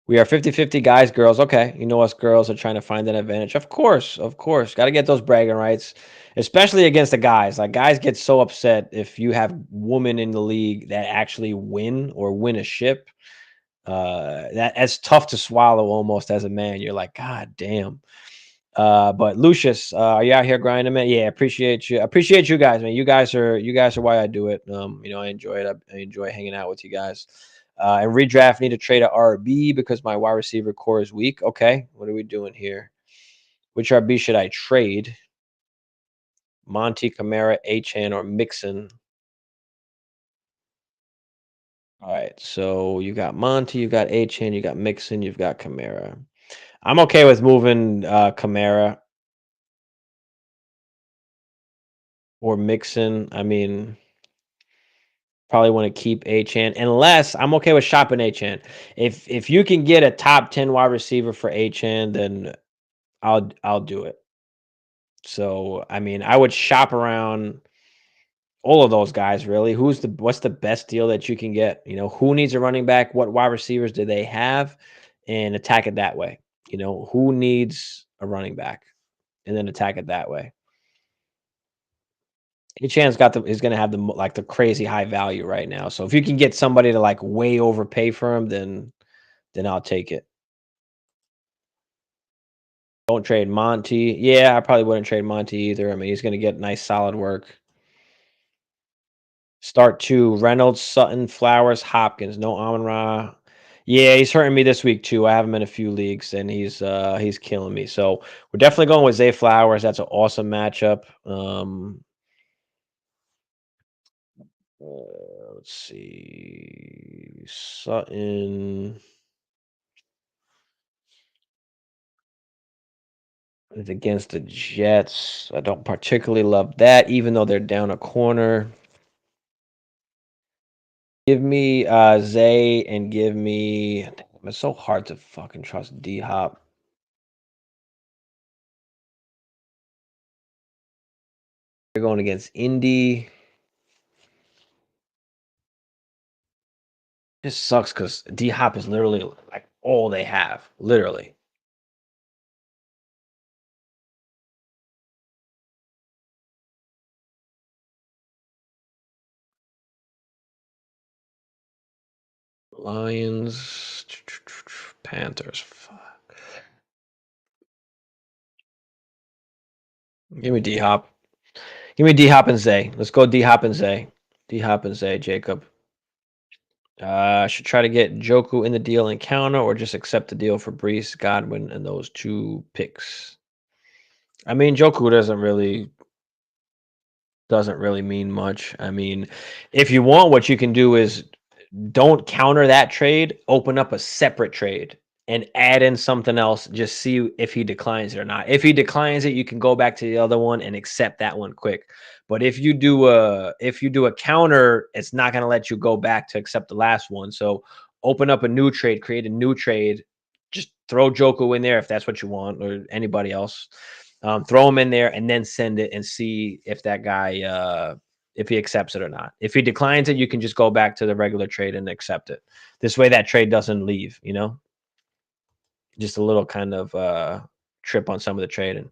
We are 50-50 guys, girls. Okay. You know us girls are trying to find that advantage. Of course, of course. Got to get those bragging rights, especially against the guys. Like guys get so upset if you have women in the league that actually win or win a ship. That's tough to swallow almost as a man. You're like, God damn. But Lucius, are you out here grinding, man? Yeah, appreciate you. Appreciate you guys, man. You guys are why I do it. I enjoy it. I enjoy hanging out with you guys. And redraft need to trade a RB because my wide receiver core is weak. Okay, what are we doing here? Which RB should I trade? Monty, Kamara, Achan, or Mixon? All right, so you got Monty, you got Achan, you got Mixon, you've got Kamara. I'm okay with moving Kamara or Mixon. I mean, probably want to keep Achan unless I'm okay with shopping Achan. If you can get a top 10 wide receiver for Achan, then I'll do it. So I mean, I would shop around all of those guys really. What's the best deal that you can get? Who needs a running back? What wide receivers do they have? And attack it that way. Who needs a running back? And then attack it that way. Achan's is going to have the crazy high value right now. So if you can get somebody to like way overpay for him, then I'll take it. Don't trade Monty. Yeah, I probably wouldn't trade Monty either. I mean, he's going to get nice solid work. Start 2, Reynolds, Sutton, Flowers, Hopkins. No Amon-Ra. Yeah, he's hurting me this week too. I have him in a few leagues, and he's killing me. So we're definitely going with Zay Flowers. That's an awesome matchup. Let's see, Sutton is against the Jets. I don't particularly love that, even though they're down a corner. Give me Zay and give me. It's so hard to fucking trust D Hop. They're going against Indy. This sucks because D Hop is literally like all they have, literally. Lions, Panthers. Fuck. Give me D Hop. Give me D Hop and Zay. Let's go D Hop and Zay. D Hop and Zay, Jacob. Should try to get Joku in the deal and counter, or just accept the deal for Brees, Godwin, and those 2 picks. I mean, Joku doesn't really mean much. I mean, if you want, what you can do is don't counter that trade, open up a separate trade and add in something else. Just see if he declines it or not. If he declines it, you can go back to the other one and accept that one quick. But if you do a counter, it's not going to let you go back to accept the last one. So open up a new trade, create a new trade. Just throw Joku in there if that's what you want, or anybody else. Throw him in there and then send it and see if that guy if he accepts it or not. If he declines it, you can just go back to the regular trade and accept it. This way that trade doesn't leave, you know? Just a little kind of trip on some of the trading.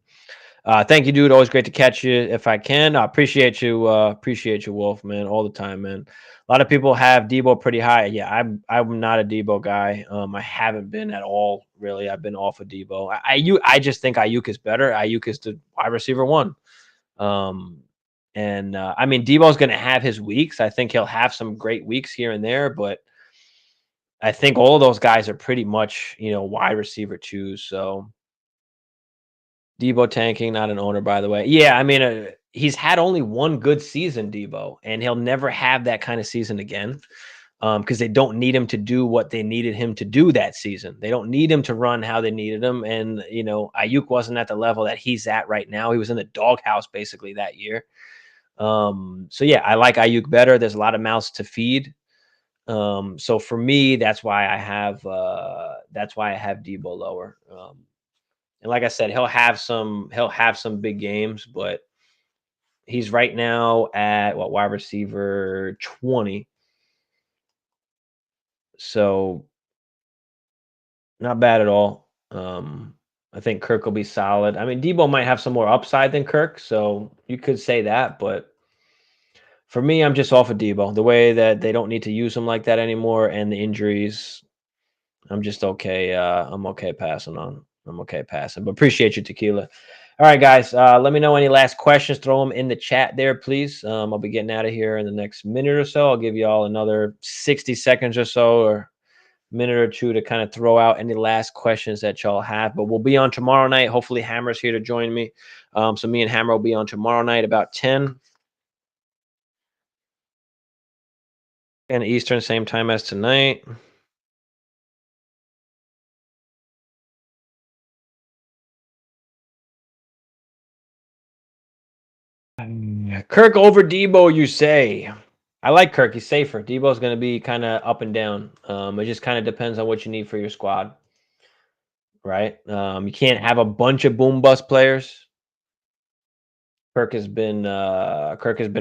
Thank you, dude. Always great to catch you if I can. I appreciate you, Wolf, man, all the time, man. A lot of people have Debo pretty high. Yeah, I'm not a Debo guy. I haven't been at all, really. I've been off of Debo. I just think Ayuk is better. Ayuk is the wide receiver 1. I mean, Debo's going to have his weeks. I think he'll have some great weeks here and there, but I think all of those guys are pretty much, wide receiver 2. So Debo tanking, not an owner, by the way. Yeah, I mean, he's had only one good season, Debo, and he'll never have that kind of season again because they don't need him to do what they needed him to do that season. They don't need him to run how they needed him. And, Ayuk wasn't at the level that he's at right now. He was in the doghouse basically that year. So yeah, I like Ayuk better. There's a lot of mouths to feed. So for me, that's why I have Debo lower. And like I said, he'll have some big games, but he's right now at wide receiver 20. So not bad at all. I think Kirk will be solid. I mean, Debo might have some more upside than Kirk, so you could say that, but for me, I'm just off of Debo. The way that they don't need to use him like that anymore, and the injuries, I'm just okay. I'm okay passing on. I'm okay passing. But appreciate you, Tequila. All right, guys. Let me know any last questions. Throw them in the chat there, please. I'll be getting out of here in the next minute or so. I'll give you all another 60 seconds or so, or minute or two, to kind of throw out any last questions that y'all have. But we'll be on tomorrow night. Hopefully, Hammer's here to join me. So me and Hammer will be on tomorrow night about 10. And Eastern, same time as tonight. Kirk over Debo, you say? I like Kirk. He's safer. Debo's going to be kind of up and down. It just kind of depends on what you need for your squad, right? You can't have a bunch of boom bust players. Kirk has been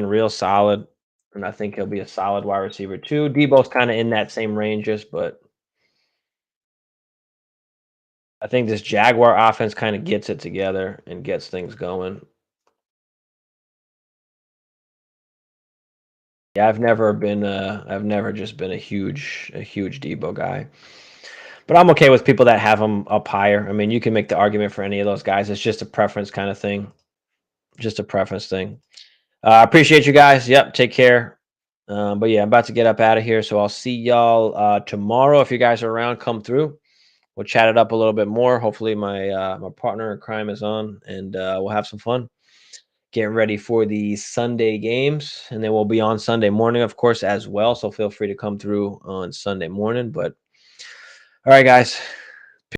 real solid, and I think he'll be a solid wide receiver too. Debo's kind of in that same ranges, but I think this Jaguar offense kind of gets it together and gets things going. Yeah, I've never just been a huge Debo guy. But I'm okay with people that have him up higher. I mean, you can make the argument for any of those guys. It's just a preference kind of thing. Just a preference thing. Appreciate you guys. Yep, take care. But yeah, I'm about to get up out of here. So I'll see y'all tomorrow. If you guys are around, come through. We'll chat it up a little bit more. Hopefully my partner in crime is on, and we'll have some fun. Getting ready for the Sunday games. And then we'll be on Sunday morning, of course, as well. So feel free to come through on Sunday morning. But all right, guys.